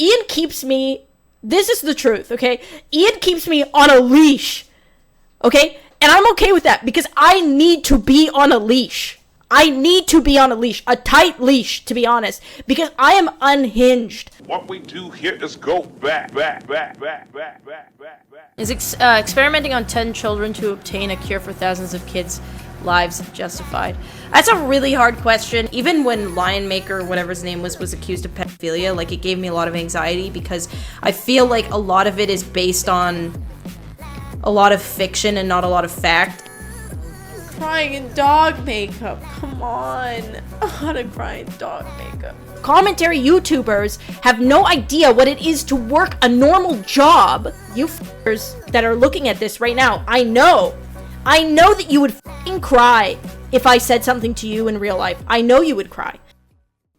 Ian keeps me, this is the truth, okay? Ian keeps me on a leash, okay? And I'm okay with that because I need to be on a leash. I need to be on a leash, a tight leash, to be honest, because I am unhinged. What we do here is go back. Is experimenting on 10 children to obtain a cure for thousands of kids' lives justified? That's a really hard question. Even when Lion Maker, whatever his name was accused of pedophilia, like, it gave me a lot of anxiety because I feel like a lot of it is based on a lot of fiction and not a lot of fact. Crying in dog makeup, come on. I'm not crying in dog makeup. Commentary YouTubers have no idea what it is to work a normal job. You f***ers that are looking at this right now, I know that you would f***ing cry if I said something to you in real life. I know you would cry.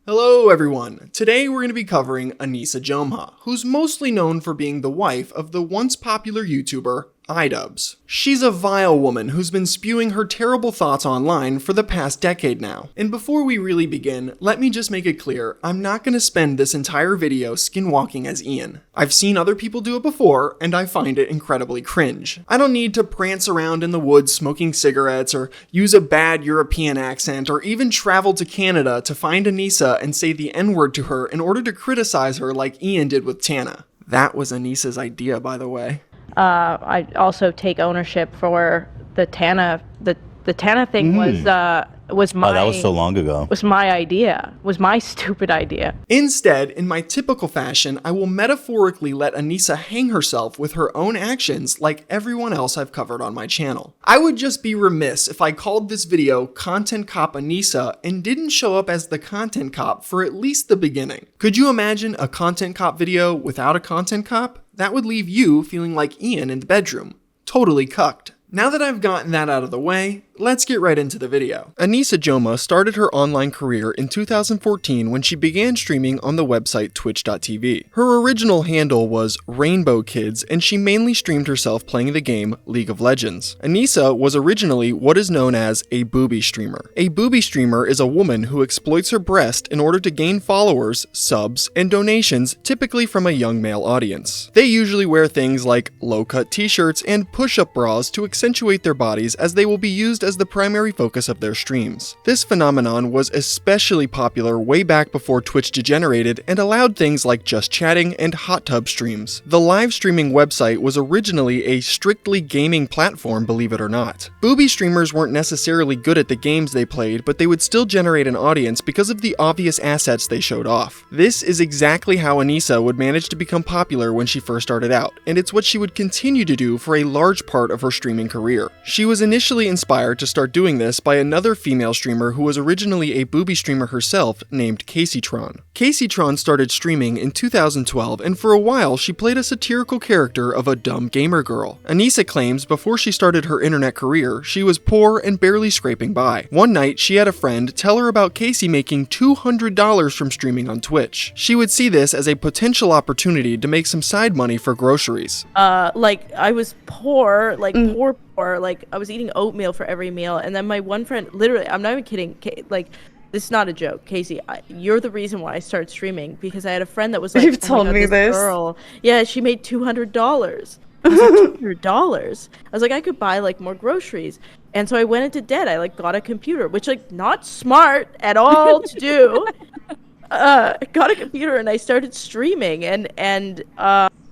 Hello everyone, today we're going to be covering Anisa Jomha, who's mostly known for being the wife of the once popular YouTuber iDubbbz. She's a vile woman who's been spewing her terrible thoughts online for the past decade now. And before we really begin, let me just make it clear, I'm not going to spend this entire video skinwalking as Ian. I've seen other people do it before, and I find it incredibly cringe. I don't need to prance around in the woods smoking cigarettes, or use a bad European accent, or even travel to Canada to find Anisa and say the N-word to her in order to criticize her like Ian did with Tana. That was Anisa's idea, by the way. I also take ownership for the Tana. The Tana thing was my. Oh, that was so long ago. Was my idea. Was my stupid idea. Instead, in my typical fashion, I will metaphorically let Anisa hang herself with her own actions like everyone else I've covered on my channel. I would just be remiss if I called this video Content Cop Anisa and didn't show up as the content cop for at least the beginning. Could you imagine a content cop video without a content cop? That would leave you feeling like Ian in the bedroom. Totally cucked. Now that I've gotten that out of the way, let's get right into the video. Anisa Jomha started her online career in 2014 when she began streaming on the website twitch.tv. Her original handle was Rainbow Kids, and she mainly streamed herself playing the game League of Legends. Anisa was originally what is known as a booby streamer. A booby streamer is a woman who exploits her breast in order to gain followers, subs, and donations, typically from a young male audience. They usually wear things like low-cut t-shirts and push-up bras to accentuate their bodies, as they will be used as the primary focus of their streams. This phenomenon was especially popular way back before Twitch degenerated and allowed things like just chatting and hot tub streams. The live streaming website was originally a strictly gaming platform, believe it or not. Booby streamers weren't necessarily good at the games they played, but they would still generate an audience because of the obvious assets they showed off. This is exactly how Anisa would manage to become popular when she first started out, and it's what she would continue to do for a large part of her streaming career. She was initially inspired to start doing this by another female streamer who was originally a booby streamer herself named Caseytron. Caseytron started streaming in 2012, and for a while she played a satirical character of a dumb gamer girl. Anisa claims before she started her internet career, she was poor and barely scraping by. One night, she had a friend tell her about Casey making $200 from streaming on Twitch. She would see this as a potential opportunity to make some side money for groceries. Like, I was poor, like, poor, like, I was eating oatmeal for every meal, and then my one friend, literally, I'm not even kidding, like, this is not a joke, Casey, you're the reason why I started streaming, because I had a friend that was like, you've told me this girl, yeah, she made $200. I was like, $200? I was like, I could buy, like, more groceries. And so I went into debt. I, like, got a computer, which, like, not smart at all to do. Got a computer, and I started streaming, and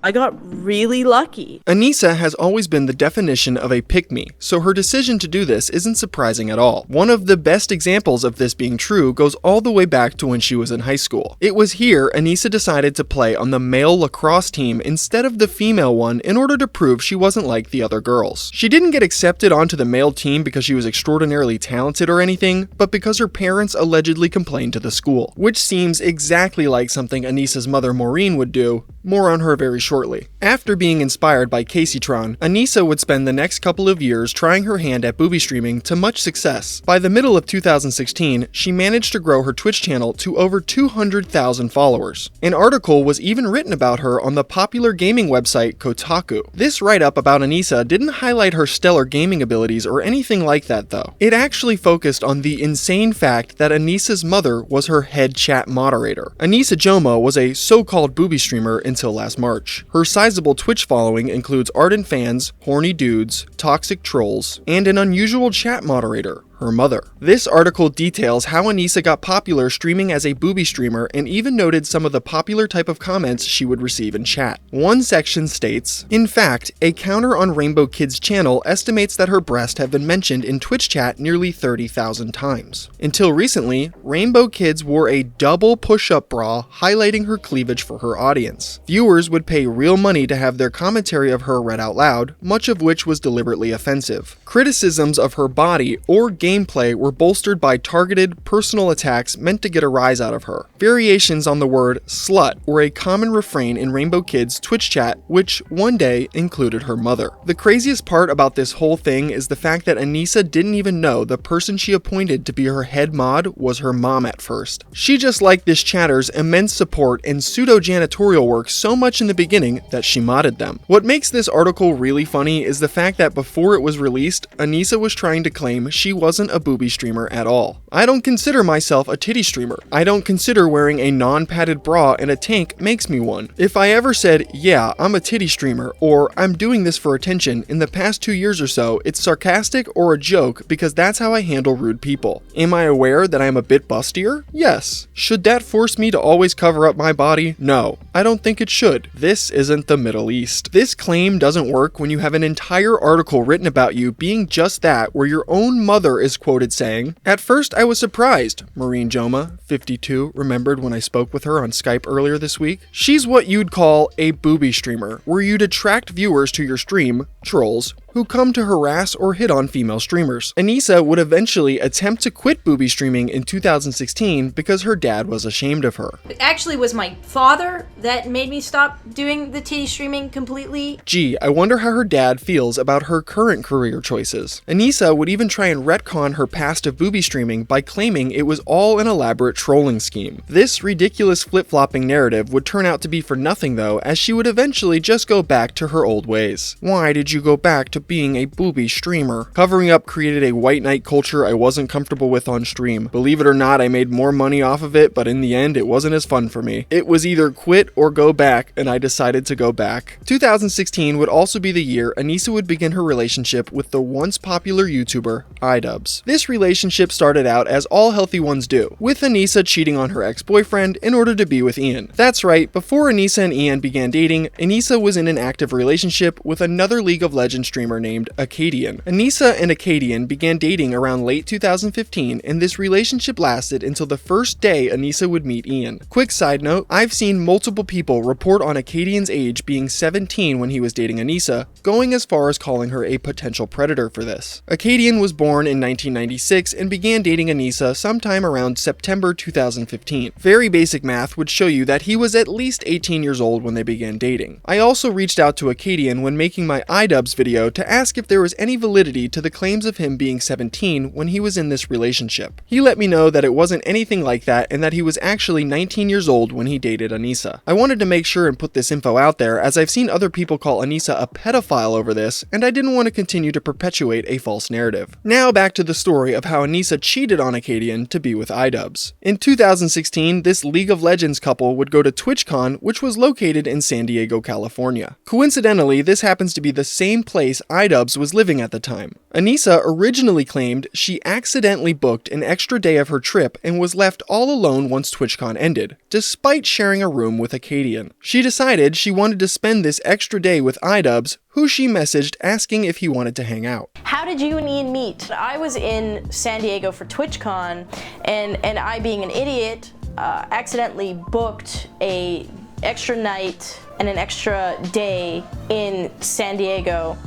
I got really lucky. Anisa has always been the definition of a pick-me, so her decision to do this isn't surprising at all. One of the best examples of this being true goes all the way back to when she was in high school. It was here Anisa decided to play on the male lacrosse team instead of the female one in order to prove she wasn't like the other girls. She didn't get accepted onto the male team because she was extraordinarily talented or anything, but because her parents allegedly complained to the school, which seems exactly like something Anisa's mother Maureen would do, More on her very shortly. After being inspired by Caseytron, Anisa would spend the next couple of years trying her hand at booby streaming to much success. By the middle of 2016, she managed to grow her Twitch channel to over 200,000 followers. An article was even written about her on the popular gaming website Kotaku. This write-up about Anisa didn't highlight her stellar gaming abilities or anything like that though. It actually focused on the insane fact that Anisa's mother was her head chat moderator. Anisa Jomha was a so-called booby streamer until last March. Her sizable Twitch following includes ardent fans, horny dudes, toxic trolls, and an unusual chat moderator, her mother. This article details how Anisa got popular streaming as a booby streamer and even noted some of the popular type of comments she would receive in chat. One section states, "In fact, a counter on Rainbow Kid's channel estimates that her breasts have been mentioned in Twitch chat nearly 30,000 times. Until recently, Rainbow Kids wore a double push-up bra highlighting her cleavage for her audience. Viewers would pay real money to have their commentary of her read out loud, much of which was deliberately offensive. Criticisms of her body or gameplay were bolstered by targeted, personal attacks meant to get a rise out of her. Variations on the word slut were a common refrain in Rainbow Kid's Twitch chat, which one day included her mother. The craziest part about this whole thing is the fact that Anisa didn't even know the person she appointed to be her head mod was her mom at first. She just liked this chatter's immense support and pseudo-janitorial work so much in the beginning that she modded them. What makes this article really funny is the fact that before it was released, Anisa was trying to claim she wasn't a booby streamer at all. "I don't consider myself a titty streamer. I don't consider wearing a non-padded bra and a tank makes me one. If I ever said, yeah, I'm a titty streamer, or I'm doing this for attention in the past 2 years or so, it's sarcastic or a joke because that's how I handle rude people. Am I aware that I'm a bit bustier? Yes. Should that force me to always cover up my body? No. I don't think it should. This isn't the Middle East." This claim doesn't work when you have an entire article written about you being just that, where your own mother is quoted saying, "At first I was surprised," Maureen Jomha, 52, remembered when I spoke with her on Skype earlier this week. "She's what you'd call a booby streamer, where you'd attract viewers to your stream, trolls, who come to harass or hit on female streamers." Anisa would eventually attempt to quit booby streaming in 2016 because her dad was ashamed of her. It actually was my father that made me stop doing the titty streaming completely. Gee, I wonder how her dad feels about her current career choices. Anisa would even try and retcon her past of booby streaming by claiming it was all an elaborate trolling scheme. This ridiculous flip-flopping narrative would turn out to be for nothing though, as she would eventually just go back to her old ways. "Why did you go back to being a booby streamer? Covering up created a white knight culture I wasn't comfortable with on stream. Believe it or not, I made more money off of it, but in the end, it wasn't as fun for me. It was either quit or go back, and I decided to go back." 2016 would also be the year Anisa would begin her relationship with the once popular YouTuber, iDubbbz. This relationship started out as all healthy ones do, with Anisa cheating on her ex-boyfriend in order to be with Ian. That's right, before Anisa and Ian began dating, Anisa was in an active relationship with another League of Legends streamer named Acadian. Anisa and Acadian began dating around late 2015, and this relationship lasted until the first day Anisa would meet Ian. Quick side note, I've seen multiple people report on Acadian's age being 17 when he was dating Anisa, going as far as calling her a potential predator for this. Acadian was born in 1996 and began dating Anisa sometime around September 2015. Very basic math would show you that he was at least 18 years old when they began dating. I also reached out to Acadian when making my iDubbbz video to ask if there was any validity to the claims of him being 17 when he was in this relationship. He let me know that it wasn't anything like that and that he was actually 19 years old when he dated Anisa. I wanted to make sure and put this info out there as I've seen other people call Anisa a pedophile over this, and I didn't want to continue to perpetuate a false narrative. Now back to the story of how Anisa cheated on Acadian to be with iDubbbz. In 2016, this League of Legends couple would go to TwitchCon, which was located in San Diego, California. Coincidentally, this happens to be the same place iDubbbz was living at the time. Anisa originally claimed she accidentally booked an extra day of her trip and was left all alone once TwitchCon ended, despite sharing a room with Acadian. She decided she wanted to spend this extra day with iDubbbz, who she messaged asking if he wanted to hang out. How did you and Ian meet? I was in San Diego for TwitchCon, and I, being an idiot, accidentally booked a extra night and an extra day in San Diego.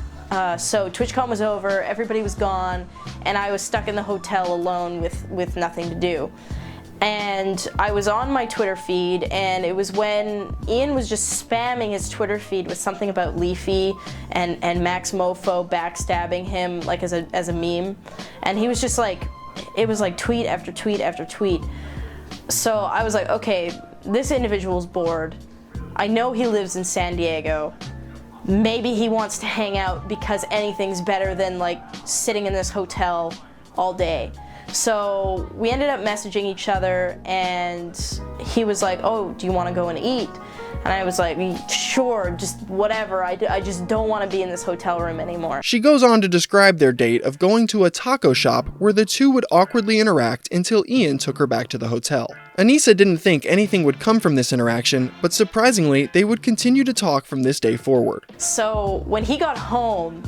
So TwitchCon was over, everybody was gone, and I was stuck in the hotel alone with nothing to do. and I was on my Twitter feed, and it was when Ian was just spamming his Twitter feed with something about Leafy and Max Mofo backstabbing him like as a meme, and he was just like, it was like tweet after tweet after tweet. So I was like, okay, this individual's bored. I know he lives in San Diego. Maybe he wants to hang out because anything's better than like sitting in this hotel all day. So we ended up messaging each other, and he was like, oh, do you want to go and eat? And I was like, sure, just whatever. I just don't want to be in this hotel room anymore. She goes on to describe their date of going to a taco shop where the two would awkwardly interact until Ian took her back to the hotel. Anisa didn't think anything would come from this interaction, but surprisingly, they would continue to talk from this day forward. So when he got home,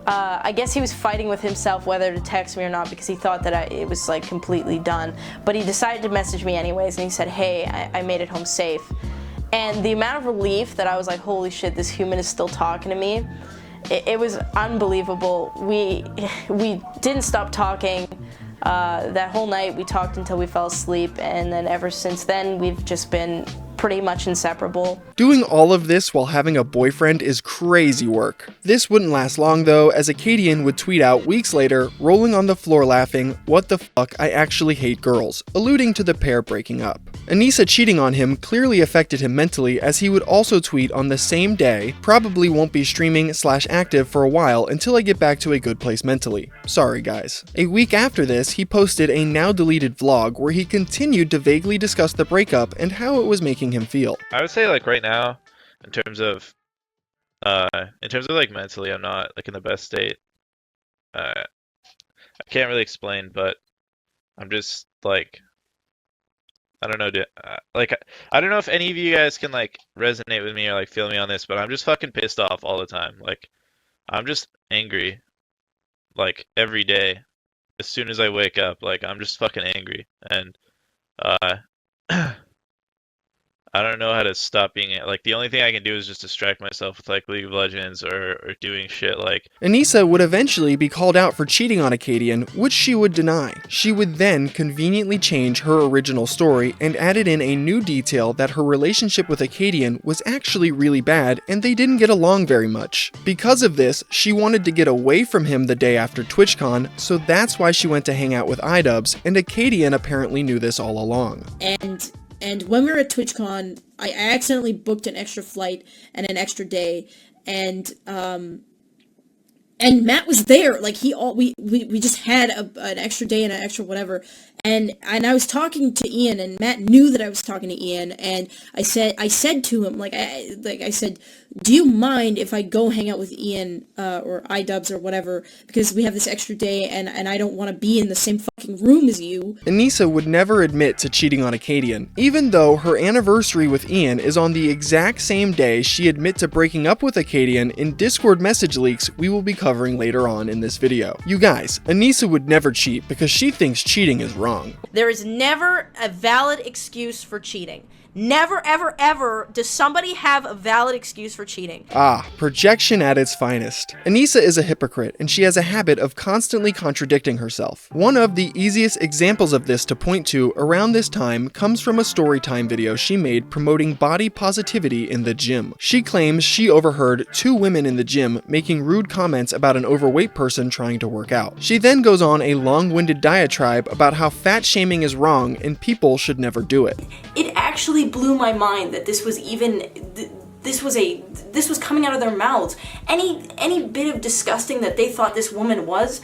I guess he was fighting with himself whether to text me or not, because he thought that it was like completely done. But he decided to message me anyways, and he said, hey, I made it home safe. And the amount of relief that I was like, holy shit, this human is still talking to me, it was unbelievable. We didn't stop talking. That whole night we talked until we fell asleep, and then ever since then we've just been pretty much inseparable. Doing all of this while having a boyfriend is crazy work. This wouldn't last long though, as Acadian would tweet out weeks later, rolling on the floor laughing, "What the fuck, I actually hate girls," alluding to the pair breaking up. Anisa cheating on him clearly affected him mentally, as he would also tweet on the same day, "Probably won't be streaming/active for a while until I get back to a good place mentally. Sorry guys." A week after this, he posted a now deleted vlog where he continued to vaguely discuss the breakup and how it was making him feel. I would say like right now, in terms of like mentally, I'm not like in the best state. I can't really explain, but I'm just like, I don't know, like I don't know if any of you guys can like resonate with me or like feel me on this, but I'm just fucking pissed off all the time. Like I'm just angry, like every day. As soon as I wake up, like I'm just fucking angry, and I don't know how to stop being like, the only thing I can do is just distract myself with like League of Legends or doing shit like. Anisa would eventually be called out for cheating on Acadian, which she would deny. She would then conveniently change her original story and added in a new detail that her relationship with Acadian was actually really bad and they didn't get along very much. Because of this, she wanted to get away from him the day after TwitchCon, so that's why she went to hang out with iDubbbz, and Acadian apparently knew this all along. And when we were at TwitchCon, I accidentally booked an extra flight and an extra day, and Matt was there. Like we just had an extra day and an extra whatever, and I was talking to Ian, and Matt knew that I was talking to Ian, and I said to him, I said, do you mind if I go hang out with Ian or iDubbbz or whatever, because we have this extra day and I don't want to be in the same fucking room as you. Anisa would never admit to cheating on Acadian, even though her anniversary with Ian is on the exact same day she admit to breaking up with Acadian in Discord message leaks we will be covering later on in this video. You guys, Anisa would never cheat because she thinks cheating is wrong. There is never a valid excuse for cheating. Never, ever, ever does somebody have a valid excuse for cheating. Ah, projection at its finest. Anisa is a hypocrite, and she has a habit of constantly contradicting herself. One of the easiest examples of this to point to around this time comes from a storytime video she made promoting body positivity in the gym. She claims she overheard two women in the gym making rude comments about an overweight person trying to work out. She then goes on a long-winded diatribe about how fat shaming is wrong and people should never do it. It actually blew my mind that this was coming out of their mouths. Any bit of disgusting that they thought this woman was,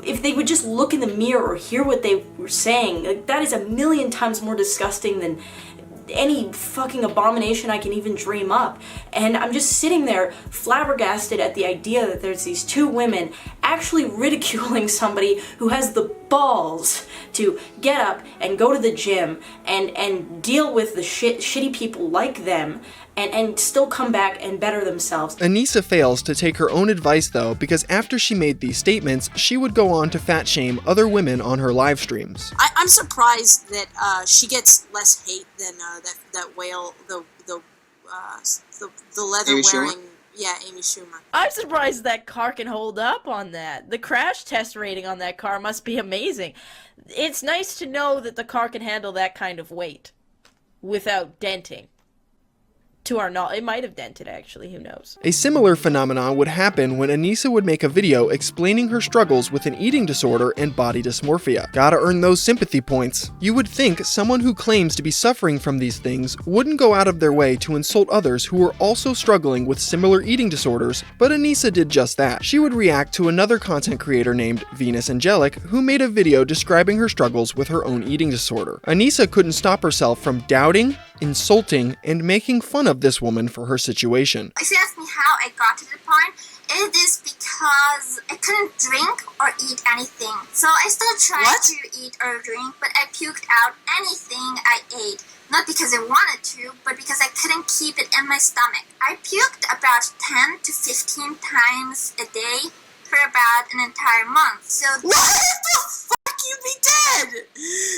if they would just look in the mirror or hear what they were saying, like, that is a million times more disgusting than any fucking abomination I can even dream up. And I'm just sitting there flabbergasted at the idea that there's these two women actually ridiculing somebody who has the balls to get up and go to the gym and deal with the shitty people like them and still come back and better themselves. Anisa fails to take her own advice though, because after she made these statements, she would go on to fat shame other women on her live streams. I'm surprised that she gets less hate than that whale, the leather wearing Yeah, Amy Schumer. I'm surprised that car can hold up on that. The crash test rating on that car must be amazing. It's nice to know that the car can handle that kind of weight without denting. To our knowledge, it might have dented actually, who knows. A similar phenomenon would happen when Anisa would make a video explaining her struggles with an eating disorder and body dysmorphia. Gotta earn those sympathy points. You would think someone who claims to be suffering from these things wouldn't go out of their way to insult others who are also struggling with similar eating disorders, but Anisa did just that. She would react to another content creator named Venus Angelic, who made a video describing her struggles with her own eating disorder. Anisa couldn't stop herself from doubting, insulting, and making fun of this woman for her situation. If you ask me how I got to the point, it is because I couldn't drink or eat anything. So I still tried to eat or drink, but I puked out anything I ate. Not because I wanted to, but because I couldn't keep it in my stomach. I puked about 10 to 15 times a day for about an entire month. So what the fuck? You'd be dead!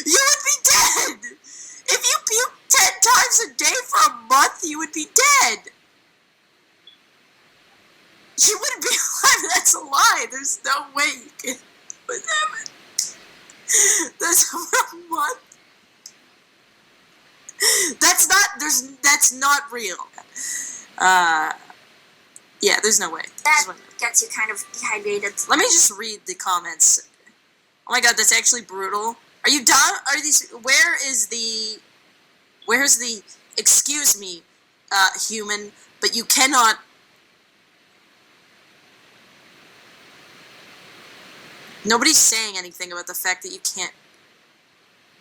You would be dead! If you puke 10 times a day for a month, you would be dead! You wouldn't be alive, that's a lie! There's no way you can put that. That's for a month. That's not real. Yeah, there's no way. That gets you kind of dehydrated. Let me just read the comments. Oh my god, that's actually brutal. Are you done? Where's the, excuse me, human, but you cannot. Nobody's saying anything about the fact that you can't.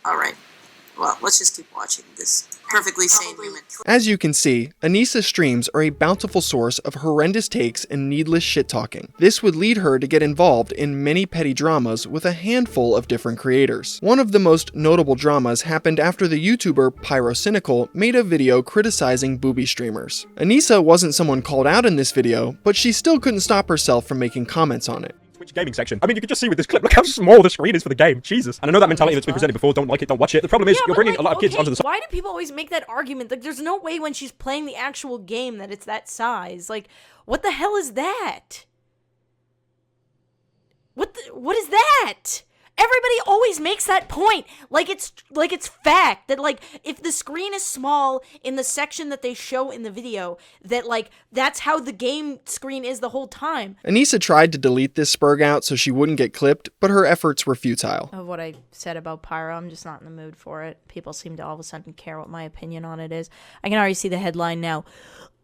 Alright. Well, let's just keep watching this perfectly sane human. As you can see, Anisa's streams are a bountiful source of horrendous takes and needless shit-talking. This would lead her to get involved in many petty dramas with a handful of different creators. One of the most notable dramas happened after the YouTuber Pyrocynical made a video criticizing booby streamers. Anisa wasn't someone called out in this video, but she still couldn't stop herself from making comments on it. Gaming section. I mean, you can just see with this clip, look how small the screen is for the game. Jesus. And I know that mentality that's been presented before, don't like it, don't watch it. The problem is, you're bringing a lot of kids onto the side. Why do people always make that argument? Like, there's no way when she's playing the actual game that it's that size. Like, what the hell is that? What is that? Everybody always makes that point, like it's fact that like if the screen is small in the section that they show in the video, that like that's how the game screen is the whole time. Anisa tried to delete this spurg out so she wouldn't get clipped, but her efforts were futile. Of what I said about Pyro, I'm just not in the mood for it. People seem to all of a sudden care what my opinion on it is. I can already see the headline now.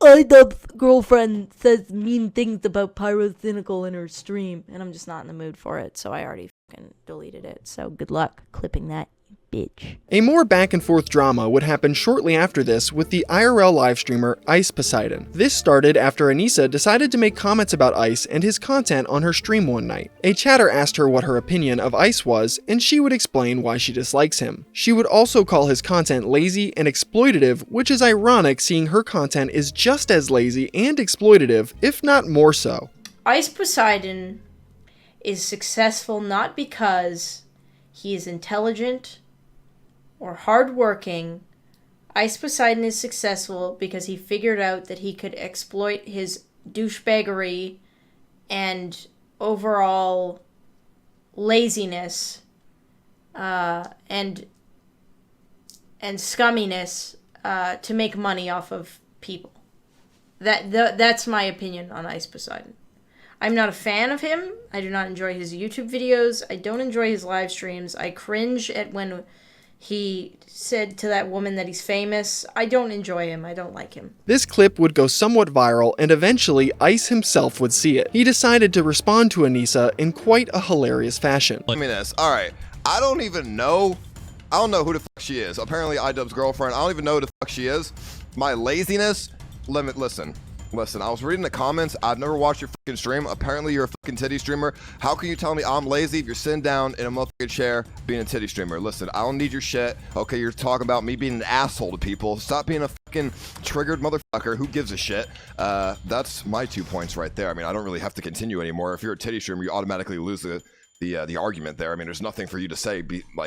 iDubbbz girlfriend says mean things about Pyrocynical in her stream, and I'm just not in the mood for it, so I already fucking deleted it. So good luck clipping that, bitch. A more back and forth drama would happen shortly after this with the IRL live streamer Ice Poseidon. This started after Anisa decided to make comments about Ice and his content on her stream one night. A chatter asked her what her opinion of Ice was, and she would explain why she dislikes him. She would also call his content lazy and exploitative, which is ironic seeing her content is just as lazy and exploitative, if not more so. Ice Poseidon is successful not because he is intelligent or hardworking. Ice Poseidon is successful because he figured out that he could exploit his douchebaggery and overall laziness and scumminess to make money off of people. That's my opinion on Ice Poseidon. I'm not a fan of him. I do not enjoy his YouTube videos. I don't enjoy his live streams. I cringe at when he said to that woman that he's famous. I don't enjoy him. I don't like him. This clip would go somewhat viral, and eventually Ice himself would see it. He decided to respond to Anisa in quite a hilarious fashion. Let me this. Alright, I don't know who the fuck she is. Apparently iDubbbz girlfriend. I don't even know who the fuck she is. My laziness, Listen, I was reading the comments. I've never watched your fucking stream. Apparently you're a fucking titty streamer. How can you tell me I'm lazy if you're sitting down in a motherfucking chair being a titty streamer? Listen, I don't need your shit. Okay, you're talking about me being an asshole to people. Stop being a fucking triggered motherfucker. Who gives a shit? That's my 2 points right there. I mean, I don't really have to continue anymore. If you're a titty streamer, you automatically lose the argument there. I mean, there's nothing for you to say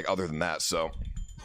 other than that, so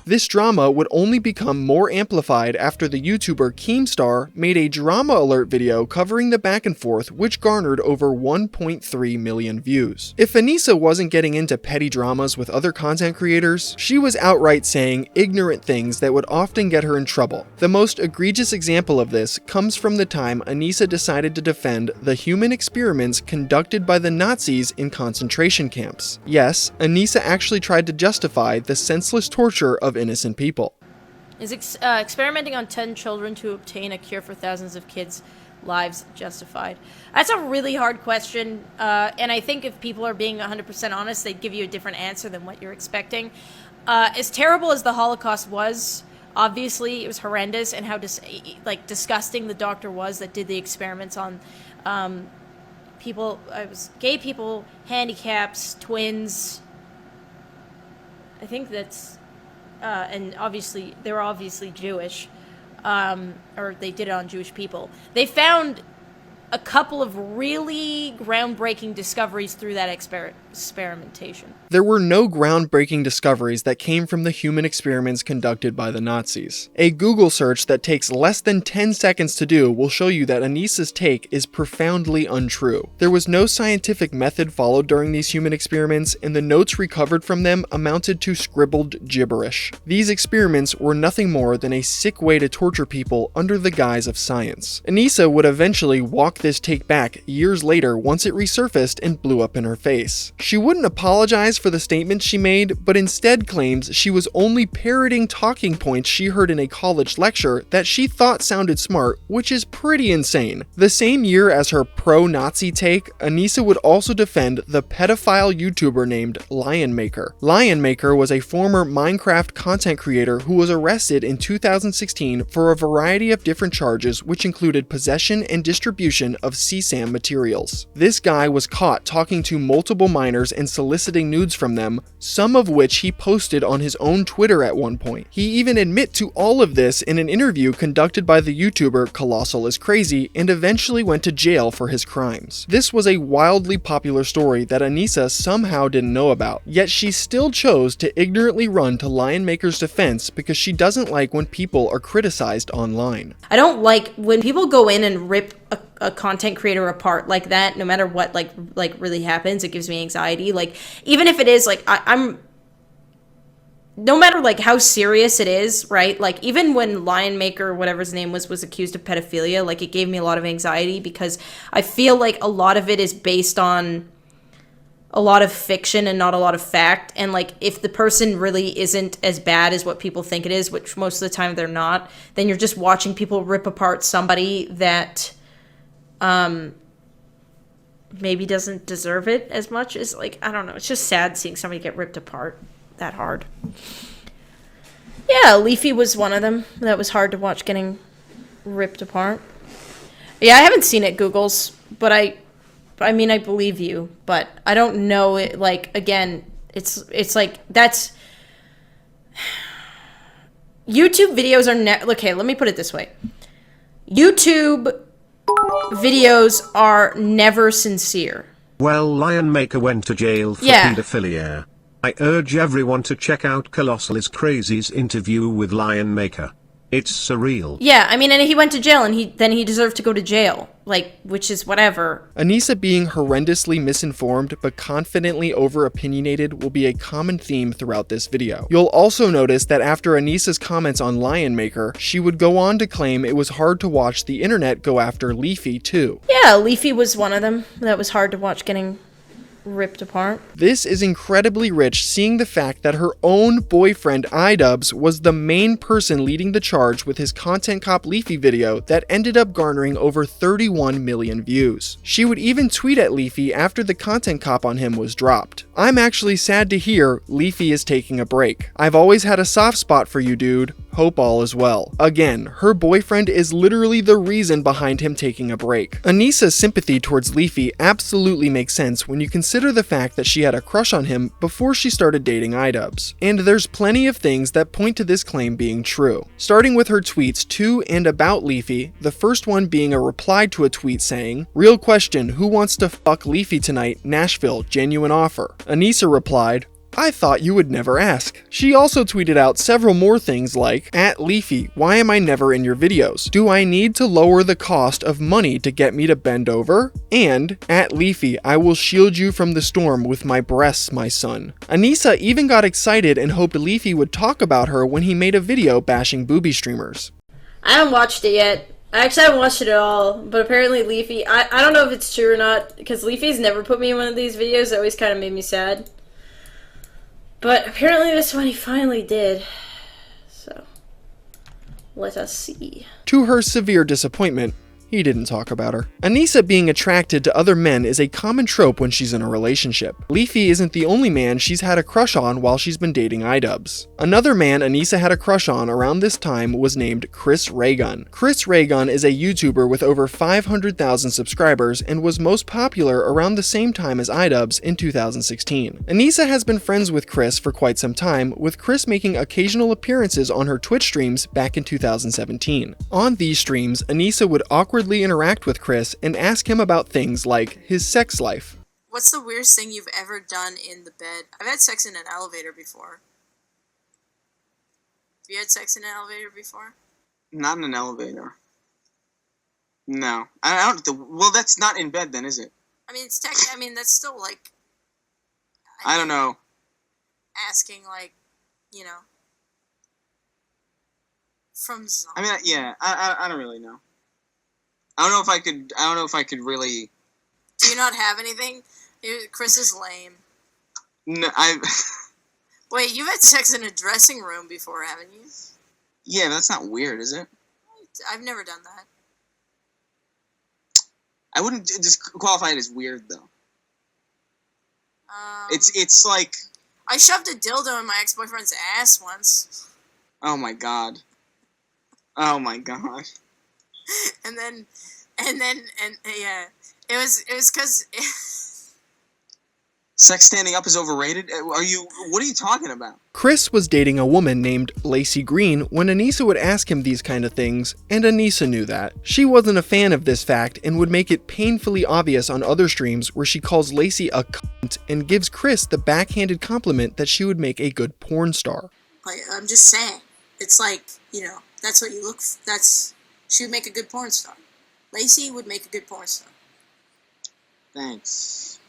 This drama would only become more amplified after the YouTuber Keemstar made a drama alert video covering the back and forth, which garnered over 1.3 million views. If Anisa wasn't getting into petty dramas with other content creators, she was outright saying ignorant things that would often get her in trouble. The most egregious example of this comes from the time Anisa decided to defend the human experiments conducted by the Nazis in concentration camps. Yes, Anisa actually tried to justify the senseless torture of innocent people. Is experimenting on 10 children to obtain a cure for thousands of kids' lives justified? That's a really hard question, and I think if people are being 100% honest, they'd give you a different answer than what you're expecting. As terrible as the Holocaust was, obviously it was horrendous, and how disgusting the doctor was that did the experiments on people. It was gay people, handicaps, twins. I think that's, and obviously they were obviously Jewish, or they did it on Jewish people. They found a couple of really groundbreaking discoveries through that experimentation. There were no groundbreaking discoveries that came from the human experiments conducted by the Nazis. A Google search that takes less than 10 seconds to do will show you that Anisa's take is profoundly untrue. There was no scientific method followed during these human experiments, and the notes recovered from them amounted to scribbled gibberish. These experiments were nothing more than a sick way to torture people under the guise of science. Anisa would eventually walk this take back years later once it resurfaced and blew up in her face. She wouldn't apologize for the statements she made, but instead claims she was only parroting talking points she heard in a college lecture that she thought sounded smart, which is pretty insane. The same year as her pro-Nazi take, Anisa would also defend the pedophile YouTuber named Lionmaker. Lionmaker was a former Minecraft content creator who was arrested in 2016 for a variety of different charges, which included possession and distribution of CSAM materials. This guy was caught talking to multiple minors and soliciting nudes from them, some of which he posted on his own Twitter at one point. He even admitted to all of this in an interview conducted by the YouTuber Colossal is Crazy, and eventually went to jail for his crimes. This was a wildly popular story that Anisa somehow didn't know about, yet she still chose to ignorantly run to Lionmaker's defense because she doesn't like when people are criticized online. I don't like when people go in and rip a content creator apart like that, no matter what like really happens. It gives me anxiety. Like, even if it is like I'm no matter like how serious it is, right? Like, even when Lionmaker, whatever his name was accused of pedophilia, like, it gave me a lot of anxiety because I feel like a lot of it is based on a lot of fiction and not a lot of fact. And like, if the person really isn't as bad as what people think it is, which most of the time they're not, then you're just watching people rip apart somebody that maybe doesn't deserve it as much as, like, I don't know. It's just sad seeing somebody get ripped apart that hard. Yeah, Leafy was one of them. That was hard to watch getting ripped apart. Yeah, I haven't seen it, Googles, but I mean, I believe you, but I don't know it. Like, again, it's like, that's YouTube videos are okay, let me put it this way. YouTube videos are never sincere. Well, Lionmaker went to jail for pedophilia. I urge everyone to check out Colossal is Crazy's interview with Lionmaker. It's surreal. Yeah, I mean, and he went to jail, and he deserved to go to jail, like, which is whatever. Anisa being horrendously misinformed but confidently over-opinionated will be a common theme throughout this video. You'll also notice that after Anisa's comments on Lionmaker, she would go on to claim it was hard to watch the internet go after Leafy too. Yeah, Leafy was one of them. That was hard to watch getting ripped apart. This is incredibly rich, seeing the fact that her own boyfriend iDubbbz was the main person leading the charge with his Content Cop Leafy video that ended up garnering over 31 million views. She would even tweet at Leafy after the Content Cop on him was dropped. I'm actually sad to hear Leafy is taking a break. I've always had a soft spot for you, dude. Hope all is well. Again, her boyfriend is literally the reason behind him taking a break. Anisa's sympathy towards Leafy absolutely makes sense when you consider the fact that she had a crush on him before she started dating iDubbbz. And there's plenty of things that point to this claim being true. Starting with her tweets to and about Leafy, the first one being a reply to a tweet saying, "Real question, who wants to fuck Leafy tonight? Nashville, genuine offer." Anisa replied, I thought you would never ask. She also tweeted out several more things like, @Leafy, why am I never in your videos? Do I need to lower the cost of money to get me to bend over? And, @Leafy, I will shield you from the storm with my breasts, my son. Anisa even got excited and hoped Leafy would talk about her when he made a video bashing booby streamers. I haven't watched it yet. I actually haven't watched it at all, but apparently Leafy, I don't know if it's true or not, because Leafy's never put me in one of these videos. It always kind of made me sad. But apparently this one he finally did. So, let us see. To her severe disappointment, he didn't talk about her. Anisa being attracted to other men is a common trope when she's in a relationship. Leafy isn't the only man she's had a crush on while she's been dating iDubbbz. Another man Anisa had a crush on around this time was named Chris Raygun. Chris Raygun is a YouTuber with over 500,000 subscribers and was most popular around the same time as iDubbbz in 2016. Anisa has been friends with Chris for quite some time, with Chris making occasional appearances on her Twitch streams back in 2017. On these streams, Anisa would awkwardly interact with Chris and ask him about things like his sex life. What's the weirdest thing you've ever done in the bed? I've had sex in an elevator before. Have you had sex in an elevator before? Not in an elevator. No. I don't. Well, that's not in bed then, is it? I mean, it's technically. I mean, that's still like. I don't know. Asking, like, you know. From zombies. I mean, yeah. I don't really know. I don't know if I could. I don't know if I could really. Do you not have anything? Chris is lame. No, Wait, you've had sex in a dressing room before, haven't you? Yeah, that's not weird, is it? I've never done that. I wouldn't disqualify it as weird though. It's like I shoved a dildo in my ex-boyfriend's ass once. Oh my god. Oh my god. and yeah, it was because sex standing up is overrated. What are you talking about? Chris was dating a woman named Lacey Green when Anisa would ask him these kind of things, and Anisa knew that. She wasn't a fan of this fact and would make it painfully obvious on other streams where she calls Lacey a cunt and gives Chris the backhanded compliment that she would make a good porn star. Like, I'm just saying, it's like, you know, that's what you look for. She would make a good porn star. Lacey would make a good porn star. Thanks.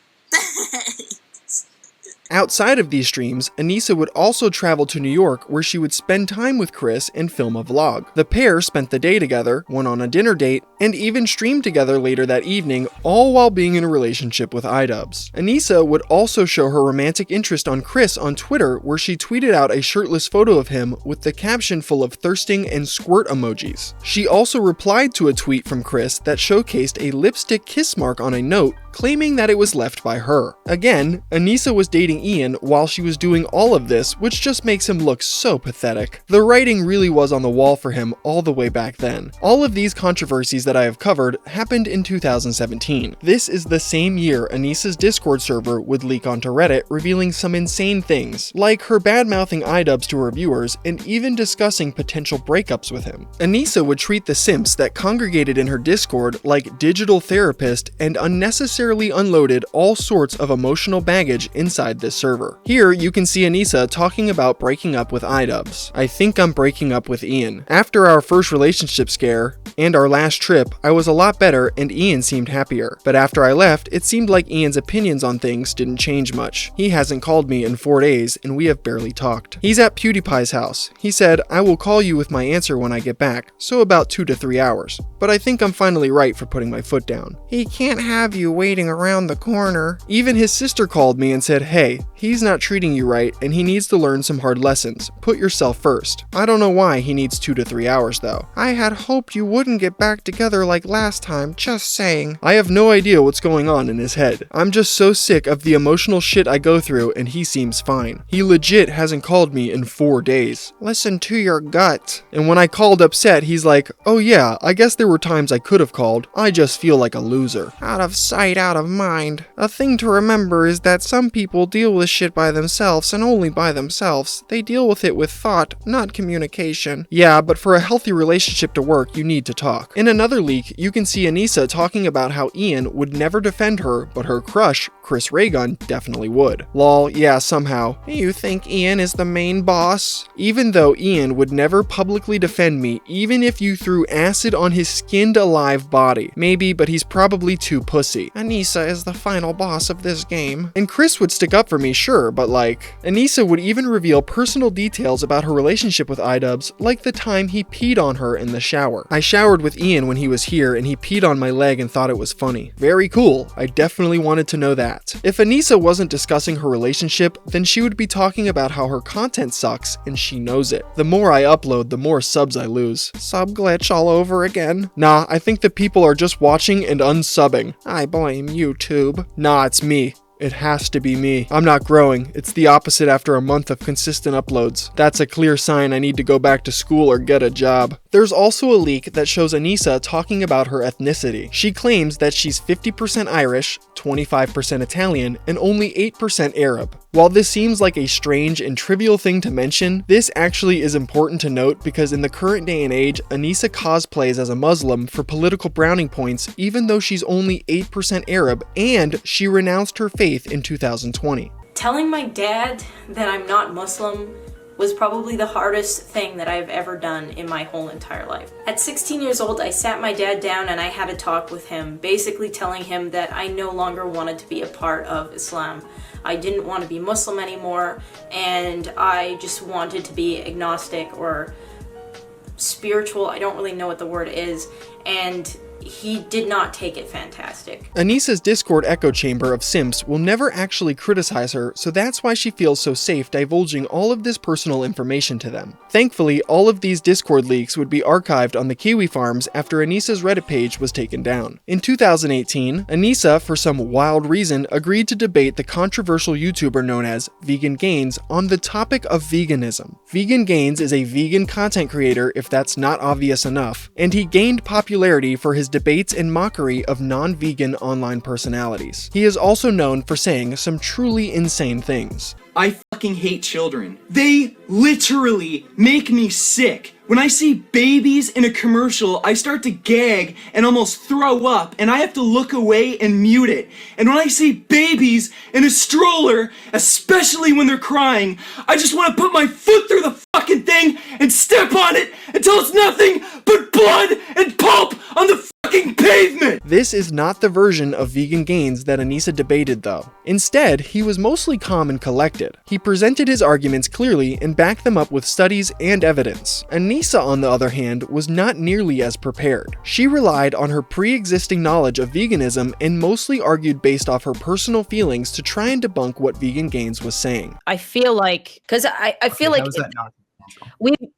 Outside of these streams, Anisa would also travel to New York where she would spend time with Chris and film a vlog. The pair spent the day together, went on a dinner date, and even streamed together later that evening, all while being in a relationship with iDubbbz. Anisa would also show her romantic interest on Chris on Twitter, where she tweeted out a shirtless photo of him with the caption full of thirsting and squirt emojis. She also replied to a tweet from Chris that showcased a lipstick kiss mark on a note, claiming that it was left by her. Again, Anisa was dating Ian while she was doing all of this, which just makes him look so pathetic. The writing really was on the wall for him all the way back then. All of these controversies that I have covered happened in 2017. This is the same year Anisa's Discord server would leak onto Reddit, revealing some insane things, like her bad-mouthing iDubbbz to her viewers and even discussing potential breakups with him. Anisa would treat the simps that congregated in her Discord like digital therapist and unnecessarily unloaded all sorts of emotional baggage inside this server. Here you can see Anisa talking about breaking up with iDubbbz. I think I'm breaking up with Ian. After our first relationship scare and our last trip, I was a lot better and Ian seemed happier. But after I left, it seemed like Ian's opinions on things didn't change much. He hasn't called me in 4 days and we have barely talked. He's at PewDiePie's house. He said, I will call you with my answer when I get back, so about 2 to 3 hours. But I think I'm finally right for putting my foot down. He can't have you waiting around the corner. Even his sister called me and said, hey, he's not treating you right and he needs to learn some hard lessons. Put yourself first. I don't know why he needs 2 to 3 hours though. I had hoped you wouldn't get back together like last time, just saying. I have no idea what's going on in his head. I'm just so sick of the emotional shit I go through and he seems fine. He legit hasn't called me in 4 days. Listen to your gut. And when I called upset, he's like, oh yeah, I guess there were times I could have called. I just feel like a loser. Out of sight, out of mind. A thing to remember is that some people deal with shit by themselves and only by themselves. They deal with it with thought, not communication. Yeah, but for a healthy relationship to work, you need to talk. In another leak, you can see Anisa talking about how Ian would never defend her, but her crush, Chris Raygun definitely would. Lol, yeah, somehow. You think Ian is the main boss? Even though Ian would never publicly defend me, even if you threw acid on his skinned alive body. Maybe, but he's probably too pussy. Anisa is the final boss of this game. And Chris would stick up for me, sure, but like, Anisa would even reveal personal details about her relationship with iDubbbz, like the time he peed on her in the shower. I showered with Ian when he was here and he peed on my leg and thought it was funny. Very cool. I definitely wanted to know that. If Anisa wasn't discussing her relationship, then she would be talking about how her content sucks and she knows it. The more I upload, the more subs I lose. Sub glitch all over again. Nah, I think the people are just watching and unsubbing. I blame YouTube. Nah, it's me. It has to be me. I'm not growing. It's the opposite after a month of consistent uploads. That's a clear sign I need to go back to school or get a job. There's also a leak that shows Anisa talking about her ethnicity. She claims that she's 50% Irish, 25% Italian, and only 8% Arab. While this seems like a strange and trivial thing to mention, this actually is important to note because in the current day and age, Anisa cosplays as a Muslim for political browning points even though she's only 8% Arab and she renounced her faith in 2020. Telling my dad that I'm not Muslim was probably the hardest thing that I've ever done in my whole entire life. At 16 years old, I sat my dad down and I had a talk with him, basically telling him that I no longer wanted to be a part of Islam. I didn't want to be Muslim anymore, and I just wanted to be agnostic or spiritual. I don't really know what the word is, and he did not take it fantastic. Anisa's Discord echo chamber of simps will never actually criticize her, so that's why she feels so safe divulging all of this personal information to them. Thankfully, all of these Discord leaks would be archived on the Kiwi Farms after Anisa's Reddit page was taken down. In 2018, Anisa, for some wild reason, agreed to debate the controversial YouTuber known as Vegan Gains on the topic of veganism. Vegan Gains is a vegan content creator, if that's not obvious enough, and he gained popularity for his debates and mockery of non-vegan online personalities. He is also known for saying some truly insane things. I fucking hate children. They literally make me sick. When I see babies in a commercial, I start to gag and almost throw up, and I have to look away and mute it. And when I see babies in a stroller, especially when they're crying, I just want to put my foot through the fucking thing and step on it until it's nothing but blood and pulp on the fucking pavement! This is not the version of Vegan Gains that Anisa debated though. Instead, he was mostly calm and collected. He presented his arguments clearly and backed them up with studies and evidence. Anisa, on the other hand, was not nearly as prepared. She relied on her pre-existing knowledge of veganism and mostly argued based off her personal feelings to try and debunk what Vegan Gains was saying. I feel like, because I feel like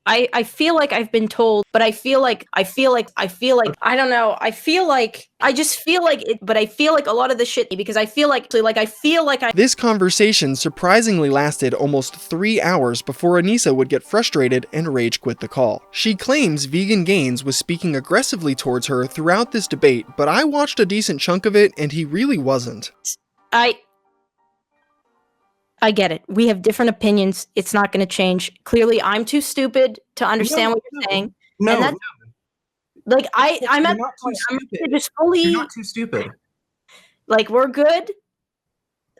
I feel like I've been told, but I feel like I don't know. I just feel like it, but I feel like a lot of the shit because I feel like This conversation surprisingly lasted almost 3 hours before Anisa would get frustrated and rage quit the call. She claims Vegan Gains was speaking aggressively towards her throughout this debate, but I watched a decent chunk of it and he really wasn't. I get it. We have different opinions. It's not going to change. Clearly, I'm too stupid to understand what you're saying. No. Like I'm at just fully. You're not too stupid. Like we're good.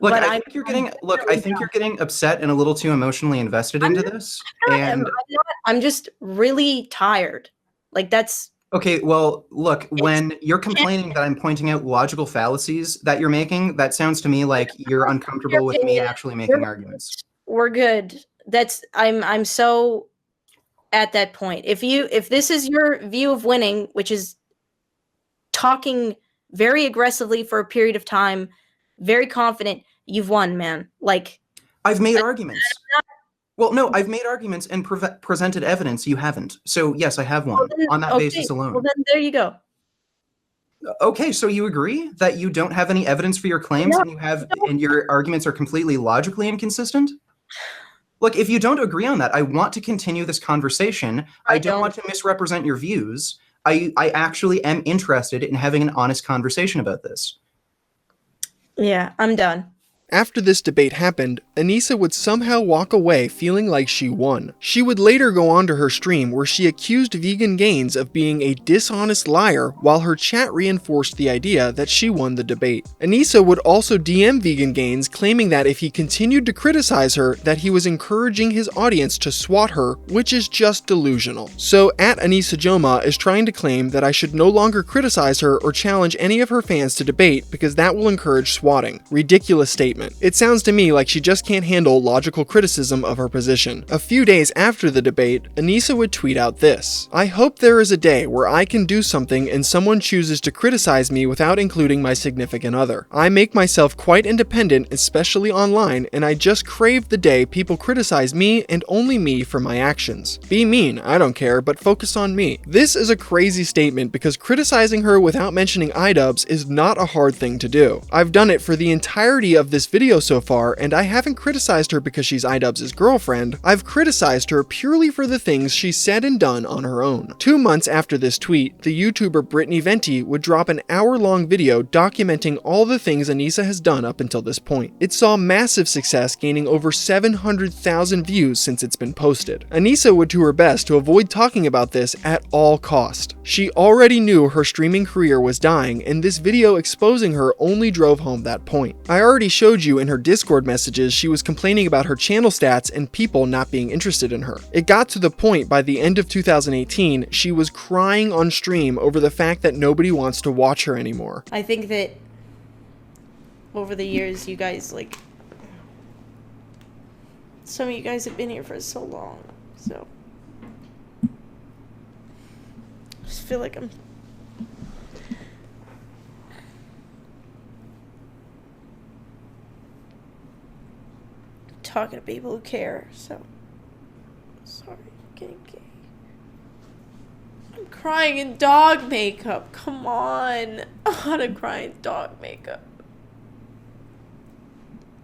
Look, I think you're getting upset and a little too emotionally invested into this. I'm just really tired. Like that's. Okay, well, look, when you're complaining that I'm pointing out logical fallacies that you're making, that sounds to me like you're uncomfortable with me actually making arguments. We're good. I'm so at that point. If this is your view of winning, which is talking very aggressively for a period of time, very confident, you've won, man. Like I've made arguments. Well, no, I've made arguments and presented evidence. You haven't. So, yes, I have won on that basis alone. Well, then there you go. Okay, so you agree that you don't have any evidence for your claims and your arguments are completely logically inconsistent? Look, if you don't agree on that, I want to continue this conversation. I don't want to misrepresent your views. I actually am interested in having an honest conversation about this. Yeah, I'm done. After this debate happened, Anisa would somehow walk away feeling like she won. She would later go onto her stream where she accused Vegan Gains of being a dishonest liar while her chat reinforced the idea that she won the debate. Anisa would also DM Vegan Gains claiming that if he continued to criticize her, that he was encouraging his audience to swat her, which is just delusional. So @Anisa Jomha is trying to claim that I should no longer criticize her or challenge any of her fans to debate because that will encourage swatting. Ridiculous statement. It sounds to me like she just can't handle logical criticism of her position. A few days after the debate, Anisa would tweet out this: "I hope there is a day where I can do something and someone chooses to criticize me without including my significant other. I make myself quite independent, especially online, and I just crave the day people criticize me and only me for my actions. Be mean, I don't care, but focus on me." This is a crazy statement because criticizing her without mentioning iDubbbz is not a hard thing to do. I've done it for the entirety of this video so far, and I haven't criticized her because she's iDubbbz's girlfriend. I've criticized her purely for the things she said and done on her own. 2 months after this tweet, the YouTuber Brittany Venti would drop an hour-long video documenting all the things Anisa has done up until this point. It saw massive success, gaining over 700,000 views since it's been posted. Anisa would do her best to avoid talking about this at all cost. She already knew her streaming career was dying, and this video exposing her only drove home that point. I already showed you in her Discord messages she was complaining about her channel stats and people not being interested in her. It got to the point by the end of 2018 she was crying on stream over the fact that nobody wants to watch her anymore. I think that over the years, you guys, like, some of you guys have been here for so long, so I just feel like I'm talking to people who care, so sorry, I'm getting gay. I'm crying in dog makeup, come on. I want to cry in dog makeup.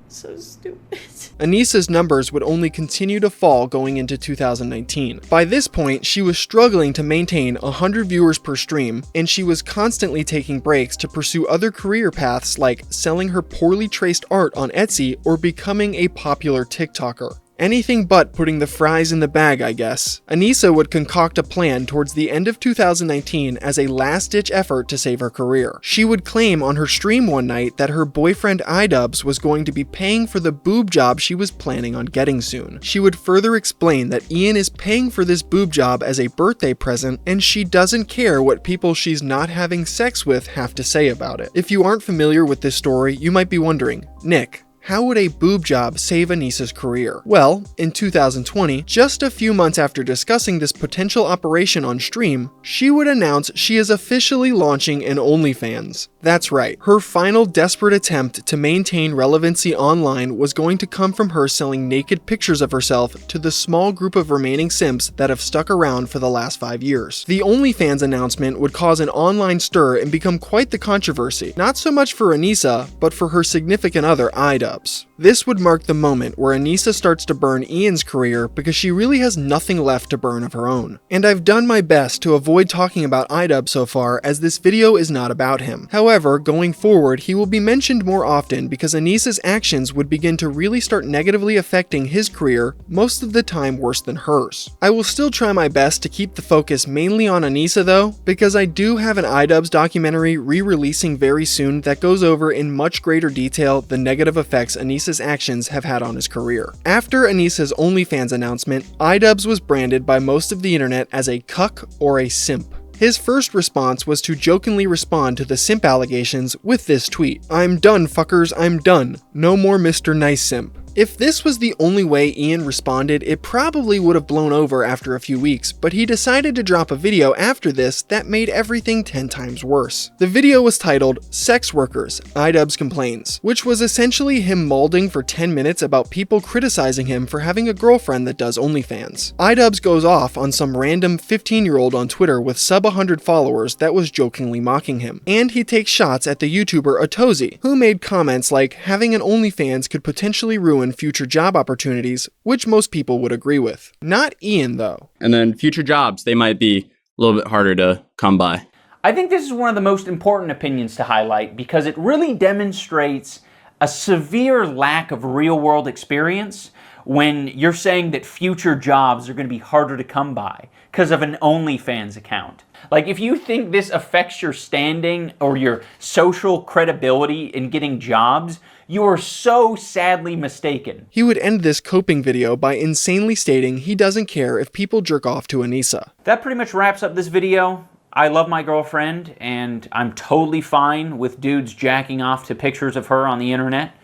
So stupid. Anisa's numbers would only continue to fall going into 2019. By this point, she was struggling to maintain 100 viewers per stream, and she was constantly taking breaks to pursue other career paths like selling her poorly traced art on Etsy or becoming a popular TikToker. Anything but putting the fries in the bag, I guess. Anisa would concoct a plan towards the end of 2019 as a last-ditch effort to save her career. She would claim on her stream one night that her boyfriend iDubbbz was going to be paying for the boob job she was planning on getting soon. She would further explain that Ian is paying for this boob job as a birthday present, and she doesn't care what people she's not having sex with have to say about it. If you aren't familiar with this story, you might be wondering, Nick, how would a boob job save Anisa's career? Well, in 2020, just a few months after discussing this potential operation on stream, she would announce she is officially launching an OnlyFans. That's right, her final desperate attempt to maintain relevancy online was going to come from her selling naked pictures of herself to the small group of remaining simps that have stuck around for the last 5 years. The OnlyFans announcement would cause an online stir and become quite the controversy, not so much for Anisa, but for her significant other, iDubbbz. This would mark the moment where Anisa starts to burn Ian's career because she really has nothing left to burn of her own. And I've done my best to avoid talking about iDubbbz so far, as this video is not about him. However, going forward, he will be mentioned more often because Anisa's actions would begin to really start negatively affecting his career, most of the time worse than hers. I will still try my best to keep the focus mainly on Anisa though, because I do have an iDubbbz documentary re-releasing very soon that goes over in much greater detail the negative effects Anisa's actions have had on his career. After Anisa's OnlyFans announcement, iDubbbz was branded by most of the internet as a cuck or a simp. His first response was to jokingly respond to the simp allegations with this tweet: "I'm done, fuckers, I'm done. No more Mr. Nice Simp." If this was the only way Ian responded, it probably would have blown over after a few weeks, but he decided to drop a video after this that made everything 10 times worse. The video was titled "Sex Workers, iDubbbz Complains," which was essentially him mauling for 10 minutes about people criticizing him for having a girlfriend that does OnlyFans. iDubbbz goes off on some random 15-year-old on Twitter with sub 100 followers that was jokingly mocking him. And he takes shots at the YouTuber Otozi, who made comments like having an OnlyFans could potentially ruin future job opportunities, which most people would agree with. Not Ian, though. And then future jobs, they might be a little bit harder to come by. I think this is one of the most important opinions to highlight because it really demonstrates a severe lack of real-world experience when you're saying that future jobs are going to be harder to come by because of an OnlyFans account. Like, if you think this affects your standing or your social credibility in getting jobs, you are so sadly mistaken. He would end this coping video by insanely stating he doesn't care if people jerk off to Anisa. That pretty much wraps up this video. I love my girlfriend, and I'm totally fine with dudes jacking off to pictures of her on the internet.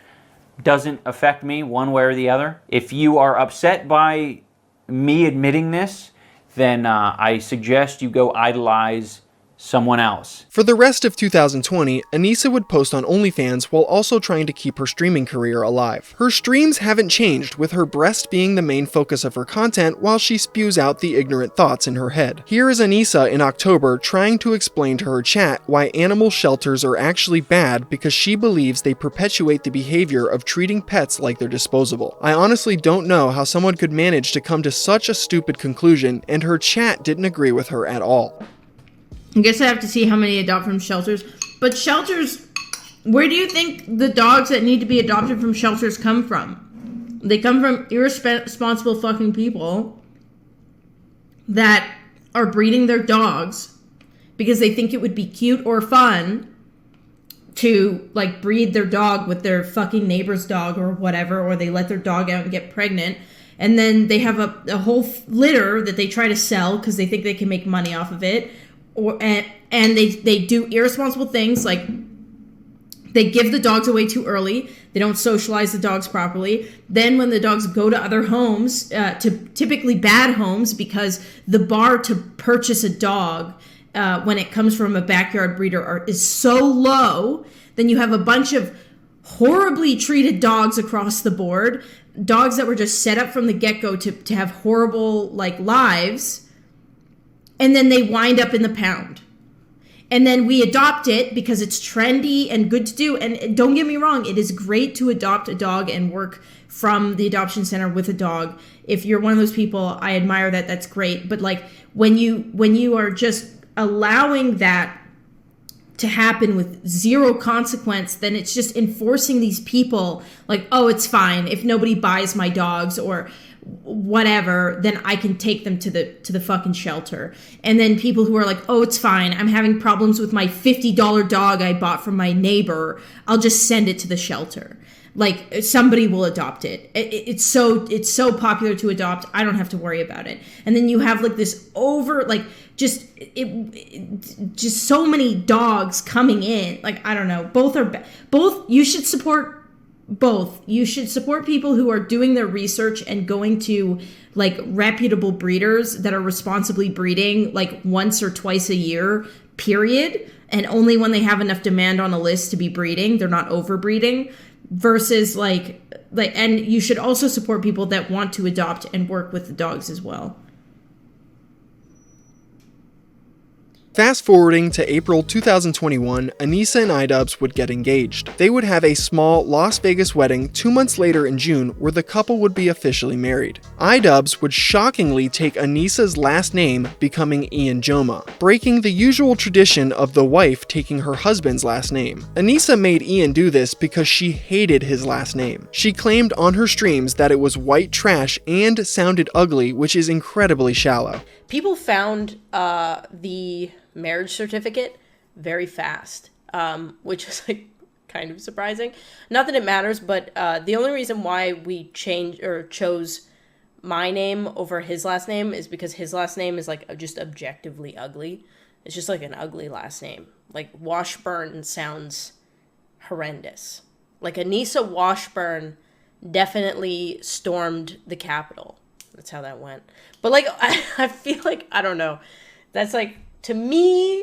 Doesn't affect me one way or the other. If you are upset by me admitting this, then I suggest you go idolize someone else. For the rest of 2020, Anisa would post on OnlyFans while also trying to keep her streaming career alive. Her streams haven't changed, with her breast being the main focus of her content while she spews out the ignorant thoughts in her head. Here is Anisa in October trying to explain to her chat why animal shelters are actually bad because she believes they perpetuate the behavior of treating pets like they're disposable. I honestly don't know how someone could manage to come to such a stupid conclusion, and her chat didn't agree with her at all. I guess I have to see how many adopt from shelters. But shelters, where do you think the dogs that need to be adopted from shelters come from? They come from irresponsible fucking people that are breeding their dogs because they think it would be cute or fun to, like, breed their dog with their fucking neighbor's dog or whatever, or they let their dog out and get pregnant. And then they have a whole litter that they try to sell because they think they can make money off of it. And they do irresponsible things, like they give the dogs away too early. They don't socialize the dogs properly. Then when the dogs go to other homes, to typically bad homes, because the bar to purchase a dog when it comes from a backyard breeder is so low, then you have a bunch of horribly treated dogs across the board. Dogs that were just set up from the get-go to have horrible, like, lives. And then they wind up in the pound. And then we adopt it because it's trendy and good to do. And don't get me wrong, it is great to adopt a dog and work from the adoption center with a dog. If you're one of those people, I admire that. That's great. But, like, when you are just allowing that to happen with zero consequence, then it's just enforcing these people, like, oh, it's fine if nobody buys my dogs or whatever, then I can take them to the fucking shelter. And then people who are like, oh, it's fine, I'm having problems with my $50 dog I bought from my neighbor, I'll just send it to the shelter. Like, somebody will adopt it. It's so popular to adopt, I don't have to worry about it. And then you have, like, this just so many dogs coming in. Like, I don't know, both you should support. Both. You should support people who are doing their research and going to, like, reputable breeders that are responsibly breeding, like, once or twice a year, period. And only when they have enough demand on a list to be breeding, they're not overbreeding. Versus, like, and you should also support people that want to adopt and work with the dogs as well. Fast forwarding to April 2021, Anisa and iDubbbz would get engaged. They would have a small Las Vegas wedding 2 months later in June where the couple would be officially married. iDubbbz would shockingly take Anisa's last name, becoming Anisa Jomha, breaking the usual tradition of the wife taking her husband's last name. Anisa made Ian do this because she hated his last name. She claimed on her streams that it was white trash and sounded ugly, which is incredibly shallow. People found the marriage certificate very fast, which is, like, kind of surprising. Not that it matters, but the only reason why we chose my name over his last name is because his last name is, like, just objectively ugly. It's just, like, an ugly last name. Like, Washburn sounds horrendous. Like, Anisa Washburn definitely stormed the Capitol. That's how that went. But, like, I feel like, I don't know. That's, like, to me,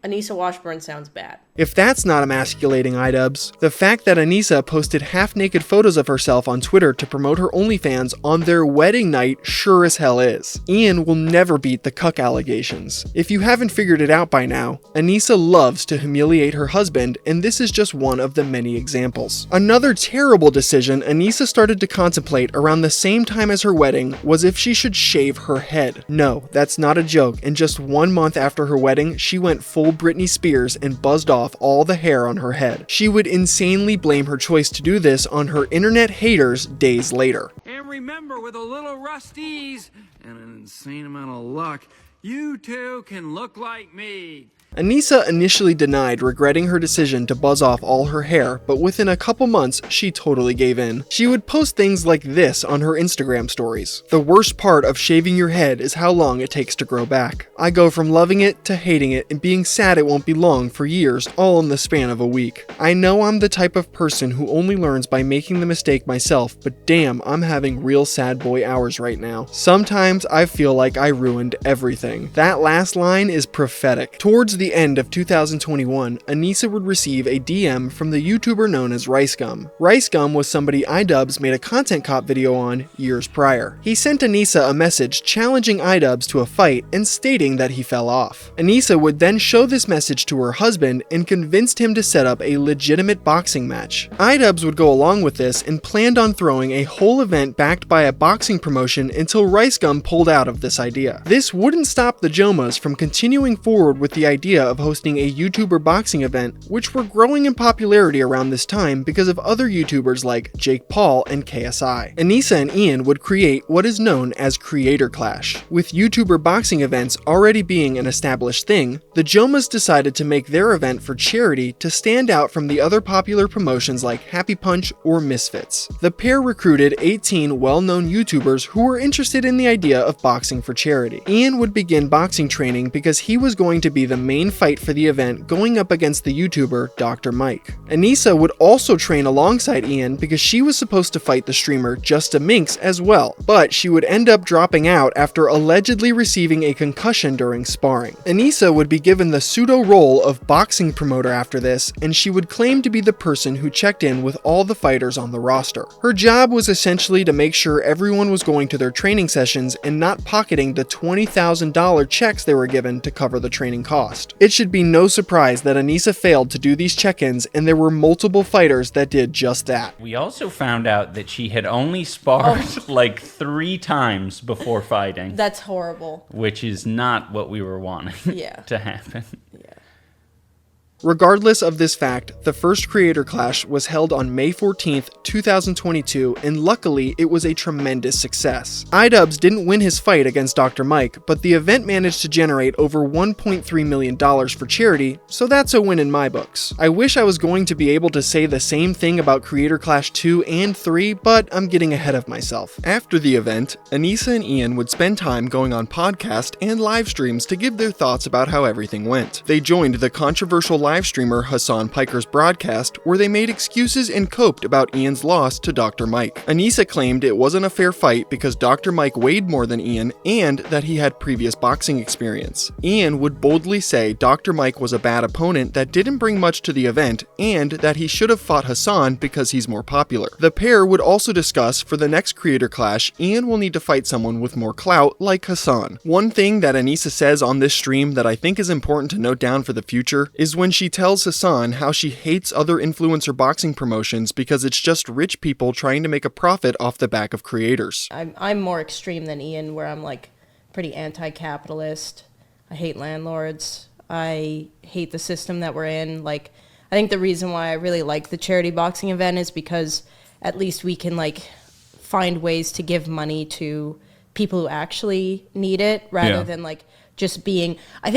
Anisa Washburn sounds bad. If that's not emasculating iDubbbz, the fact that Anisa posted half-naked photos of herself on Twitter to promote her OnlyFans on their wedding night sure as hell is. Ian will never beat the cuck allegations. If you haven't figured it out by now, Anisa loves to humiliate her husband, and this is just one of the many examples. Another terrible decision Anisa started to contemplate around the same time as her wedding was if she should shave her head. No, that's not a joke, and just 1 month after her wedding, she went full full Britney Spears and buzzed off all the hair on her head. She would insanely blame her choice to do this on her internet haters days later. And remember, with a little rusties and an insane amount of luck, you too can look like me. Anisa initially denied regretting her decision to buzz off all her hair, but within a couple months, she totally gave in. She would post things like this on her Instagram stories. The worst part of shaving your head is how long it takes to grow back. I go from loving it to hating it and being sad it won't be long for years, all in the span of a week. I know I'm the type of person who only learns by making the mistake myself, but damn, I'm having real sad boy hours right now. Sometimes I feel like I ruined everything. That last line is prophetic. Towards the end of 2021, Anisa would receive a DM from the YouTuber known as RiceGum. RiceGum was somebody iDubbbz made a content cop video on years prior. He sent Anisa a message challenging iDubbbz to a fight and stating that he fell off. Anisa would then show this message to her husband and convinced him to set up a legitimate boxing match. iDubbbz would go along with this and planned on throwing a whole event backed by a boxing promotion until RiceGum pulled out of this idea. This wouldn't stop the Jomhas from continuing forward with the idea of hosting a YouTuber boxing event, which were growing in popularity around this time because of other YouTubers like Jake Paul and KSI. Anisa and Ian would create what is known as Creator Clash. With YouTuber boxing events already being an established thing, the Jomhas decided to make their event for charity to stand out from the other popular promotions like Happy Punch or Misfits. The pair recruited 18 well-known YouTubers who were interested in the idea of boxing for charity. Ian would begin boxing training because he was going to be the main fight for the event, going up against the YouTuber Dr. Mike. Anisa would also train alongside Ian because she was supposed to fight the streamer Justa Minx as well, but she would end up dropping out after allegedly receiving a concussion during sparring. Anisa would be given the pseudo role of boxing promoter after this, and she would claim to be the person who checked in with all the fighters on the roster. Her job was essentially to make sure everyone was going to their training sessions and not pocketing the $20,000 checks they were given to cover the training cost. It should be no surprise that Anisa failed to do these check-ins, and there were multiple fighters that did just that. We also found out that she had only sparred like 3 times before fighting. That's horrible. Which is not what we were wanting Yeah. to happen. Regardless of this fact, the first Creator Clash was held on May 14th, 2022, and luckily it was a tremendous success. iDubbbz didn't win his fight against Dr. Mike, but the event managed to generate over $1.3 million for charity, so that's a win in my books. I wish I was going to be able to say the same thing about Creator Clash 2 and 3, but I'm getting ahead of myself. After the event, Anisa and Ian would spend time going on podcast and live streams to give their thoughts about how everything went. They joined the controversial live streamer Hassan Piker's broadcast, where they made excuses and coped about Ian's loss to Dr. Mike. Anisa claimed it wasn't a fair fight because Dr. Mike weighed more than Ian and that he had previous boxing experience. Ian would boldly say Dr. Mike was a bad opponent that didn't bring much to the event and that he should have fought Hassan because he's more popular. The pair would also discuss for the next Creator Clash, Ian will need to fight someone with more clout like Hassan. One thing that Anisa says on this stream that I think is important to note down for the future is when she tells Hassan how she hates other influencer boxing promotions because it's just rich people trying to make a profit off the back of creators. I'm more extreme than Ian, where I'm like pretty anti-capitalist. I hate landlords. I hate the system that we're in. Like, I think the reason why I really like the charity boxing event is because at least we can like find ways to give money to people who actually need it rather than like just being, I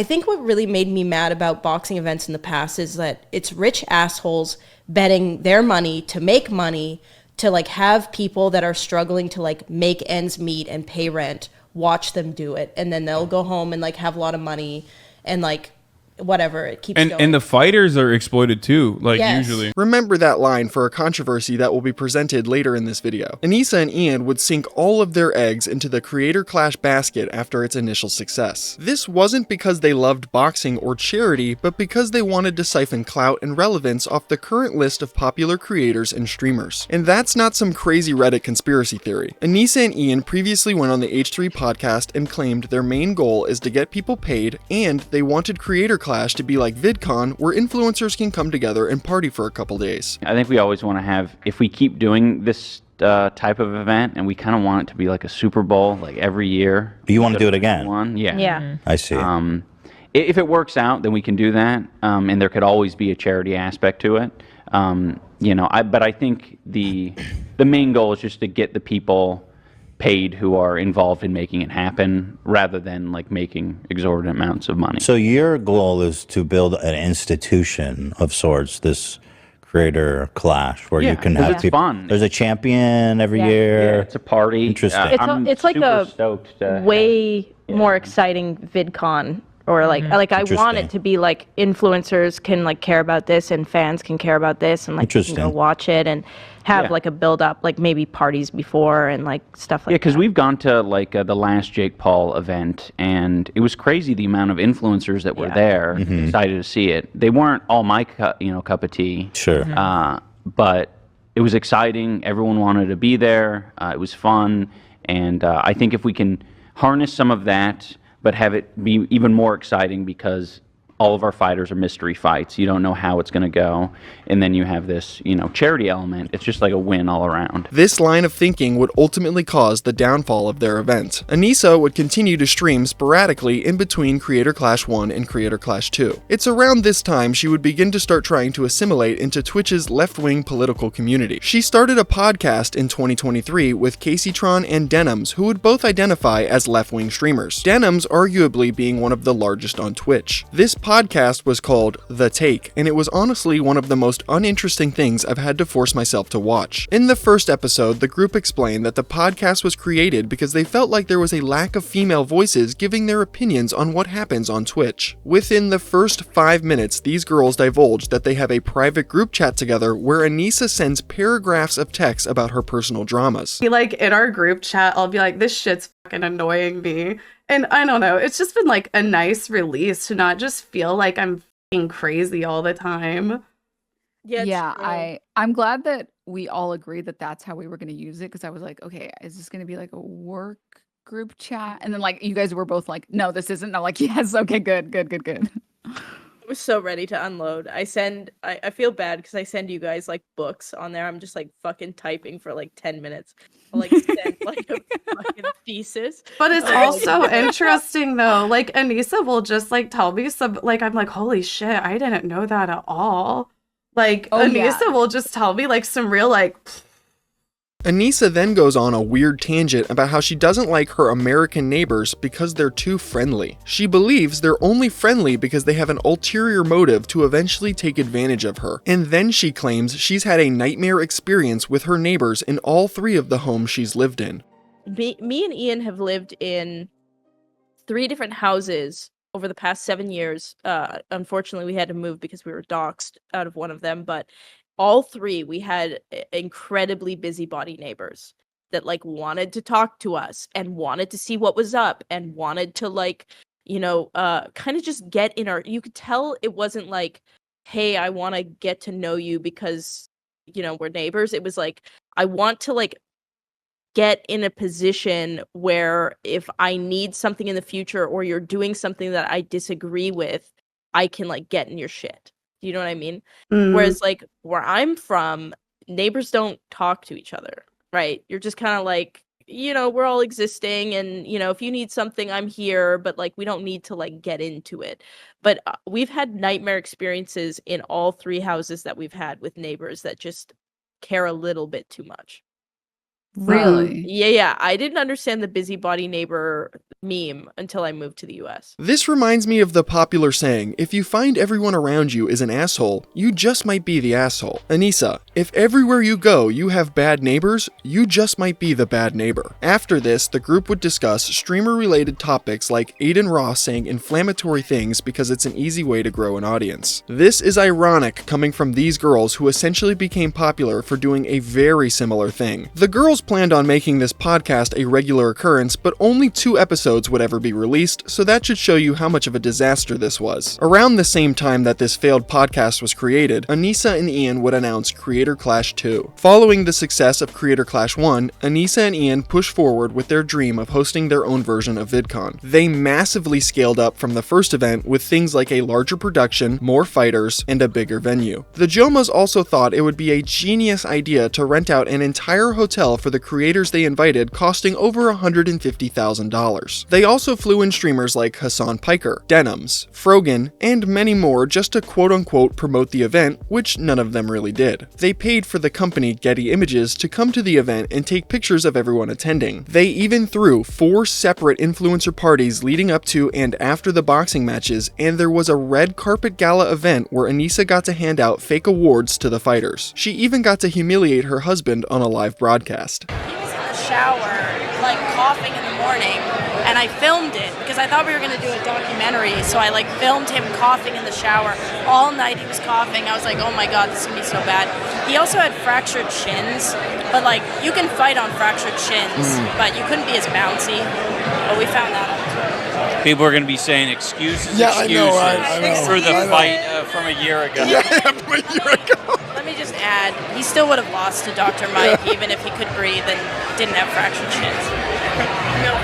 think what really made me mad about boxing events in the past is that it's rich assholes betting their money to make money to like have people that are struggling to like make ends meet and pay rent watch them do it, and then they'll go home and like have a lot of money and like whatever, it keeps going. And the fighters are exploited too, like usually. Remember that line for a controversy that will be presented later in this video. Anisa and Ian would sink all of their eggs into the Creator Clash basket after its initial success. This wasn't because they loved boxing or charity, but because they wanted to siphon clout and relevance off the current list of popular creators and streamers. And that's not some crazy Reddit conspiracy theory. Anisa and Ian previously went on the H3 podcast and claimed their main goal is to get people paid, and they wanted Creator Clash to be like VidCon, where influencers can come together and party for a couple days. I think we always want to have, if we keep doing this type of event, and we kind of want it to be like a Super Bowl, like every year. You want to do it again? Yeah. I see. if it works out, then we can do that, and there could always be a charity aspect to it. But I think the main goal is just to get the people paid who are involved in making it happen, rather than like making exorbitant amounts of money. So your goal is to build an institution of sorts, this creator clash, where you can have people. Fun. There's a champion every year. Yeah, it's a party. Interesting. It's like super a stoked to way more exciting VidCon, or like I want it to be like influencers can like care about this and fans can care about this, and like you can go watch it and have like a build up, like maybe parties before and like stuff like that. Yeah, because we've gone to like the last Jake Paul event, and it was crazy the amount of influencers that were there, excited to see it. They weren't all my cup of tea. Sure. But it was exciting. Everyone wanted to be there. It was fun, and I think if we can harness some of that, but have it be even more exciting, because all of our fighters are mystery fights. You don't know how it's going to go. And then you have this, charity element. It's just like a win all around. This line of thinking would ultimately cause the downfall of their event. Anisa would continue to stream sporadically in between Creator Clash 1 and Creator Clash 2. It's around this time she would begin to start trying to assimilate into Twitch's left-wing political community. She started a podcast in 2023 with Caseytron and iDubbbz, who would both identify as left-wing streamers. iDubbbz arguably being one of the largest on Twitch. This podcast was called The Take, and it was honestly one of the most uninteresting things I've had to force myself to watch. In the first episode, the group explained that the podcast was created because they felt like there was a lack of female voices giving their opinions on what happens on Twitch. Within the first 5 minutes, these girls divulged that they have a private group chat together where Anisa sends paragraphs of text about her personal dramas. Like in our group chat, I'll be like, this shit's fucking annoying me. And I don't know, it's just been like a nice release to not just feel like I'm fucking crazy all the time. I'm glad that we all agreed that that's how we were going to use it, because I was like, okay, is this going to be like a work group chat? And then like you guys were both like, no, this isn't. And I'm like, yes, okay, good. I was so ready to unload. I feel bad because I send you guys like books on there. I'm just like fucking typing for like 10 minutes. I'll like send like a fucking thesis. But it's also interesting though. Like Anisa will just like tell me some, like I'm like, holy shit, I didn't know that at all. Like Anisa will just tell me like some real like. Anisa then goes on a weird tangent about how she doesn't like her American neighbors because they're too friendly. She believes they're only friendly because they have an ulterior motive to eventually take advantage of her. And then she claims she's had a nightmare experience with her neighbors in all 3 of the homes she's lived in. Me and Ian have lived in 3 different houses over the past 7 years. Unfortunately, we had to move because we were doxxed out of one of them, but all 3, we had incredibly busybody neighbors that like wanted to talk to us and wanted to see what was up and wanted to like, kind of just get in our, you could tell it wasn't like, hey, I want to get to know you because, we're neighbors. It was like, I want to like get in a position where if I need something in the future or you're doing something that I disagree with, I can like get in your shit. You know what I mean? Whereas like where I'm from, neighbors don't talk to each other, right? You're just kind of like, we're all existing and, if you need something, I'm here, but like we don't need to like get into it. But we've had nightmare experiences in all 3 houses that we've had with neighbors that just care a little bit too much. Really? Yeah. I didn't understand the busybody neighbor meme until I moved to the US. This reminds me of the popular saying, if you find everyone around you is an asshole, you just might be the asshole. Anisa, if everywhere you go you have bad neighbors, you just might be the bad neighbor. After this, the group would discuss streamer-related topics like Aiden Ross saying inflammatory things because it's an easy way to grow an audience. This is ironic coming from these girls who essentially became popular for doing a very similar thing. The girls planned on making this podcast a regular occurrence, but only 2 episodes would ever be released, so that should show you how much of a disaster this was. Around the same time that this failed podcast was created, Anisa and Ian would announce Creator Clash 2. Following the success of Creator Clash 1, Anisa and Ian pushed forward with their dream of hosting their own version of VidCon. They massively scaled up from the first event with things like a larger production, more fighters, and a bigger venue. The Jomhas also thought it would be a genius idea to rent out an entire hotel for the the creators they invited, costing over $150,000. They also flew in streamers like Hassan Piker, Denims, Frogan, and many more just to quote-unquote promote the event, which none of them really did. They paid for the company Getty Images to come to the event and take pictures of everyone attending. They even threw 4 separate influencer parties leading up to and after the boxing matches, and there was a red carpet gala event where Anisa got to hand out fake awards to the fighters. She even got to humiliate her husband on a live broadcast. He was in the shower, like coughing in the morning, and I filmed it because I thought we were going to do a documentary, so I like filmed him coughing in the shower. All night he was coughing. I was like, oh my god, this is going to be so bad. He also had fractured shins, but like, you can fight on fractured shins, but you couldn't be as bouncy. But we found that out too. People are going to be saying excuses, Yeah, I know, for the fight from a year ago. Yeah, from a year ago. Let me just add, he still would have lost to Dr. Mike even if he could breathe and didn't have fractured shins. No,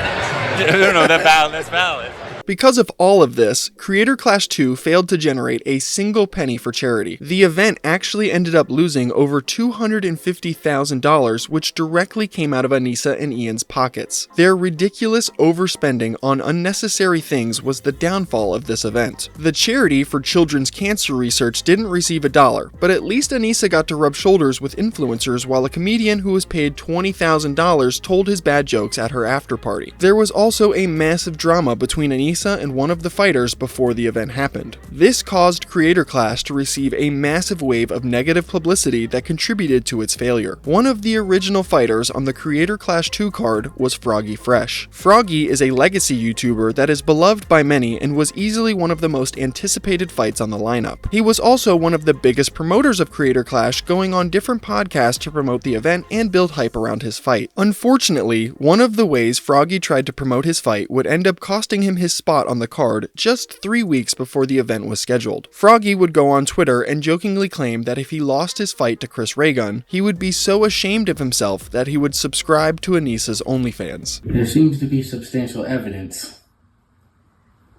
that's valid. Because of all of this, Creator Clash 2 failed to generate a single penny for charity. The event actually ended up losing over $250,000, which directly came out of Anisa and Ian's pockets. Their ridiculous overspending on unnecessary things was the downfall of this event. The charity for children's cancer research didn't receive $1, but at least Anisa got to rub shoulders with influencers while a comedian who was paid $20,000 told his bad jokes at her after party. There was also a massive drama between Anisa and one of the fighters before the event happened. This caused Creator Clash to receive a massive wave of negative publicity that contributed to its failure. One of the original fighters on the Creator Clash 2 card was Froggy Fresh. Froggy is a legacy YouTuber that is beloved by many and was easily one of the most anticipated fights on the lineup. He was also one of the biggest promoters of Creator Clash, going on different podcasts to promote the event and build hype around his fight. Unfortunately, one of the ways Froggy tried to promote his fight would end up costing him his spot on the card just 3 weeks before the event was scheduled. Froggy would go on Twitter and jokingly claim that if he lost his fight to Chris Raygun, he would be so ashamed of himself that he would subscribe to Anisa's OnlyFans. There seems to be substantial evidence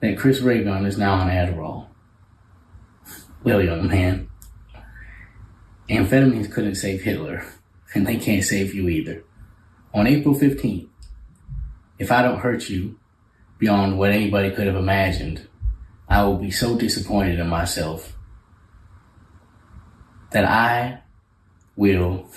that Chris Raygun is now on Adderall. Well, young man, amphetamines couldn't save Hitler, and they can't save you either. On April 15th, if I don't hurt you beyond what anybody could have imagined, I will be so disappointed in myself that I will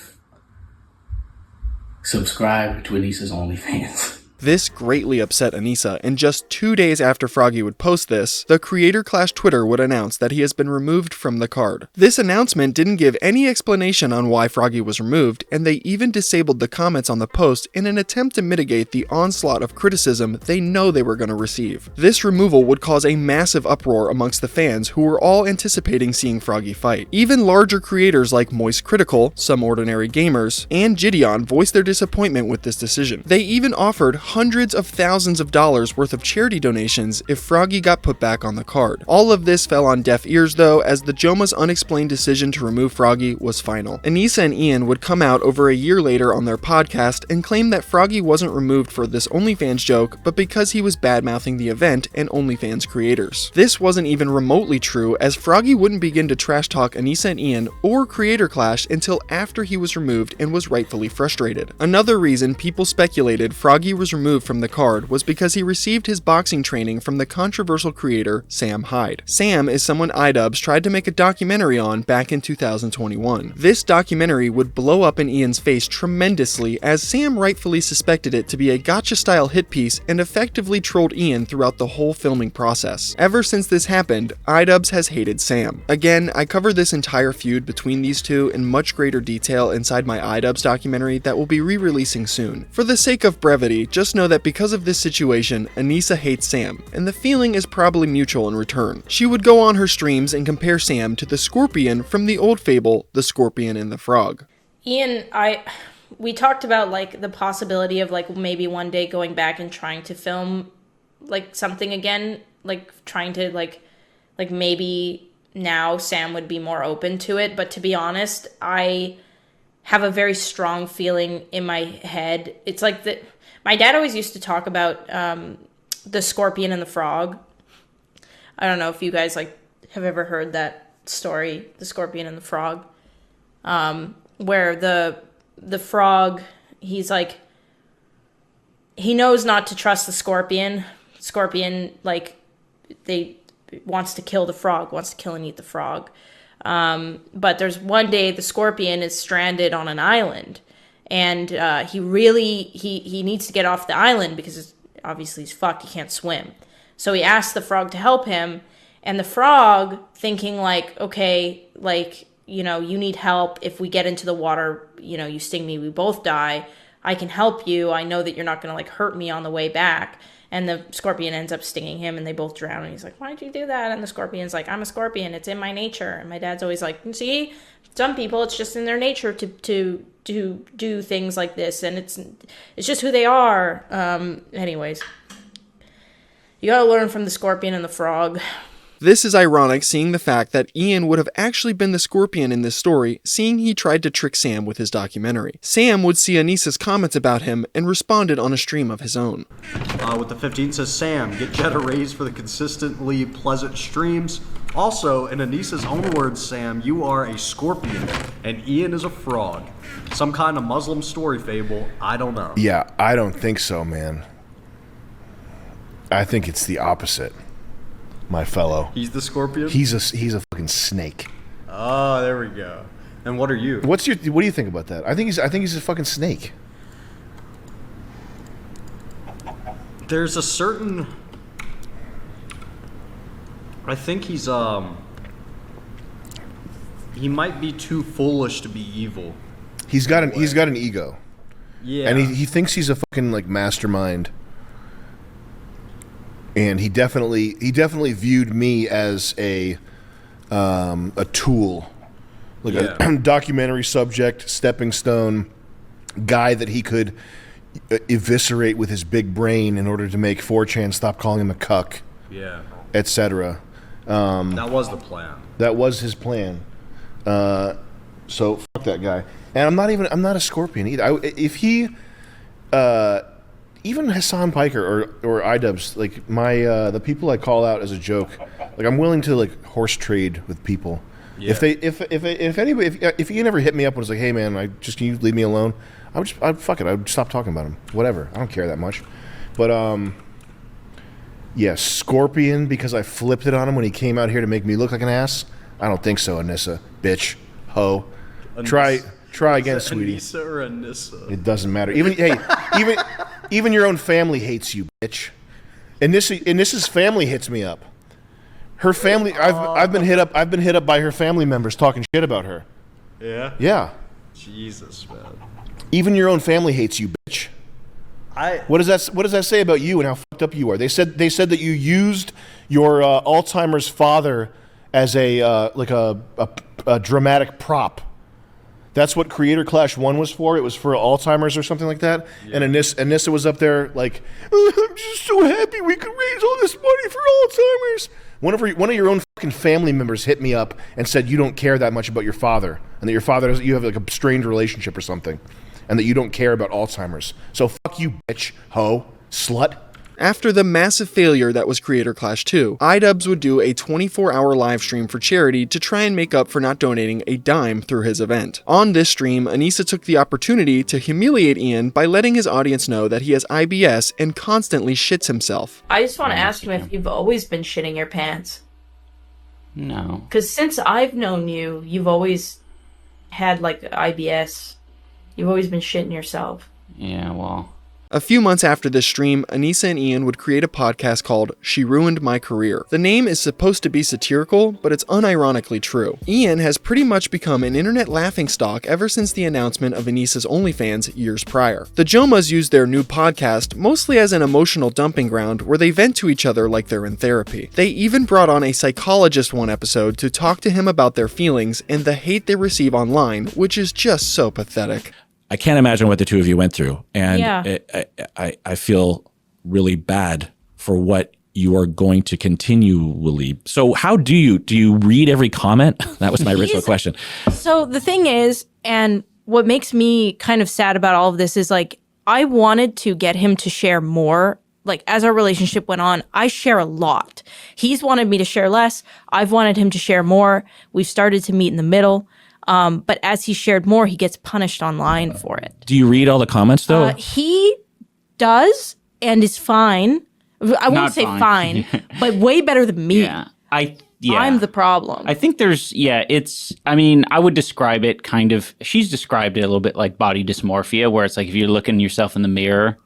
subscribe to Anisa's OnlyFans. This greatly upset Anisa, and just 2 days after Froggy would post this, the Creator Clash Twitter would announce that he has been removed from the card. This announcement didn't give any explanation on why Froggy was removed, and they even disabled the comments on the post in an attempt to mitigate the onslaught of criticism they know they were going to receive. This removal would cause a massive uproar amongst the fans who were all anticipating seeing Froggy fight. Even larger creators like Moist Critical, Some Ordinary Gamers, and Gideon voiced their disappointment with this decision. They even offered hundreds of thousands of dollars worth of charity donations if Froggy got put back on the card. All of this fell on deaf ears though, as the Jomha's unexplained decision to remove Froggy was final. Anisa and Ian would come out over a year later on their podcast and claim that Froggy wasn't removed for this OnlyFans joke, but because he was bad-mouthing the event and OnlyFans creators. This wasn't even remotely true, as Froggy wouldn't begin to trash talk Anisa and Ian or Creator Clash until after he was removed and was rightfully frustrated. Another reason people speculated Froggy was removed from the card was because he received his boxing training from the controversial creator Sam Hyde. Sam is someone iDubbbz tried to make a documentary on back in 2021. This documentary would blow up in Ian's face tremendously, as Sam rightfully suspected it to be a gotcha-style hit piece and effectively trolled Ian throughout the whole filming process. Ever since this happened, iDubbbz has hated Sam. Again, I cover this entire feud between these two in much greater detail inside my iDubbbz documentary that will be re-releasing soon. For the sake of brevity, just know that because of this situation, Anisa hates Sam, and the feeling is probably mutual in return. She would go on her streams and compare Sam to the scorpion from the old fable, The Scorpion and the Frog. Ian, we talked about like the possibility of like maybe one day going back and trying to film like something again, like trying to like maybe now Sam would be more open to it, but to be honest, I have a very strong feeling in my head. It's like that. My dad always used to talk about the scorpion and the frog. I don't know if you guys like have ever heard that story, the scorpion and the frog, where the frog, he's like, he knows not to trust the Scorpion. Scorpion, like, wants to kill the frog, wants to kill and eat the frog. But there's one day the Scorpion is stranded on an island, and he needs to get off the island because obviously he's fucked, he can't swim. So he asks the frog to help him, and the frog, thinking like, okay, like, you know, you need help. If we get into the water, you know, you sting me, we both die. I can help you. I know that you're not going to like hurt me on the way back. And the Scorpion ends up stinging him, and they both drown. And he's like, why'd you do that? And the Scorpion's like, I'm a scorpion. It's in my nature. And my dad's always like, see, some people, it's just in their nature to do things like this. And it's just who they are. Anyways, you gotta learn from the Scorpion and the frog. This is ironic, seeing the fact that Ian would have actually been the Scorpion in this story, seeing he tried to trick Sam with his documentary. Sam would see Anisa's comments about him and responded on a stream of his own. With the 15 says, Sam, get Jed a raise for the consistently pleasant streams. Also, in Anisa's own words, Sam, you are a scorpion, and Ian is a frog. Some kind of Muslim story fable, I don't know. Yeah, I don't think so, man. I think it's the opposite. My fellow. He's the scorpion? He's a fucking snake. Oh, there we go. And what are you? What do you think about that? I think he's a fucking snake. There's a certain, I think he's he might be too foolish to be evil. He's got an ego. Yeah. And he thinks he's a fucking like mastermind. And he definitely viewed me as a tool, like a documentary subject, stepping stone, guy that he could eviscerate with his big brain in order to make 4chan stop calling him a cuck, etc. That was the plan. That was his plan. So fuck that guy. And I'm not a scorpion either. If he. Even Hassan Piker or iDubbbz, like the people I call out as a joke, like I'm willing to like horse trade with people. Yeah. If Ian ever hit me up and was like, hey man, can you leave me alone? I'd stop talking about him. Whatever. I don't care that much. But yeah, Scorpion, because I flipped it on him when he came out here to make me look like an ass. I don't think so, Anissa, bitch, ho. Try again, sweetie. Anisa or Anissa? It doesn't matter. Even your own family hates you, bitch. Anissa's family hits me up. Her family. I've been hit up. I've been hit up by her family members talking shit about her. Yeah. Yeah. Jesus, man. Even your own family hates you, bitch. What does that say about you and how fucked up you are? They said that you used your Alzheimer's father as a dramatic prop. That's what Creator Clash 1 was for. It was for Alzheimer's or something like that. Yeah. And Anissa was up there like, I'm just so happy we could raise all this money for Alzheimer's. One of your own fucking family members hit me up and said you don't care that much about your father, and that your father you have like a strained relationship or something, and that you don't care about Alzheimer's. So fuck you, bitch, hoe, slut. After the massive failure that was Creator Clash 2, iDubbbz would do a 24-hour live stream for charity to try and make up for not donating a dime through his event. On this stream, Anisa took the opportunity to humiliate Ian by letting his audience know that he has IBS and constantly shits himself. I just want to ask him if you've always been shitting your pants. No. Because since I've known you, you've always had like IBS. You've always been shitting yourself. Yeah, well... A few months after this stream, Anisa and Ian would create a podcast called She Ruined My Career. The name is supposed to be satirical, but it's unironically true. Ian has pretty much become an internet laughingstock ever since the announcement of Anisa's OnlyFans years prior. The Jomhas use their new podcast mostly as an emotional dumping ground where they vent to each other like they're in therapy. They even brought on a psychologist one episode to talk to him about their feelings and the hate they receive online, which is just so pathetic. I can't imagine what the two of you went through. And yeah. I feel really bad for what you are going to continually. So how do you read every comment? That was my original question. So the thing is, and what makes me kind of sad about all of this is like, I wanted to get him to share more. Like as our relationship went on, I share a lot. He's wanted me to share less. I've wanted him to share more. We've started to meet in the middle. But as he shared more, he gets punished online for it. Do you read all the comments though? He does and is fine. I won't Not say fine. fine, but way better than me. Yeah. I'm the problem. I think I would describe it kind of, she's described it a little bit like body dysmorphia, where it's like if you're looking yourself in the mirror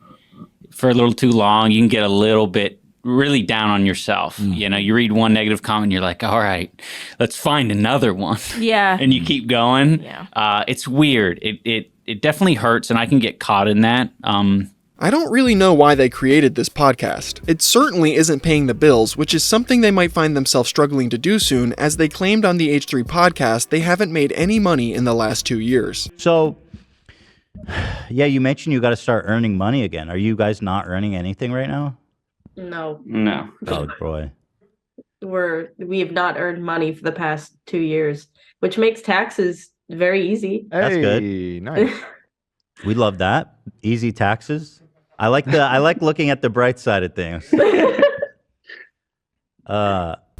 for a little too long, you can get a little bit really down on yourself. You know, you read one negative comment, you're like, all right, let's find another one. Yeah. And you keep going. Yeah. It's weird. It definitely hurts, and I can get caught in that. I don't really know why they created this podcast. It certainly isn't paying the bills, which is something they might find themselves struggling to do soon, as they claimed on the H3 podcast they haven't made any money in the last 2 years. So, yeah, you mentioned you got to start earning money again. Are you guys not earning anything right now? No. Oh, boy. We have not earned money for the past 2 years, which makes taxes very easy. That's good. Nice. We love that. Easy taxes. I like looking at the bright side of things.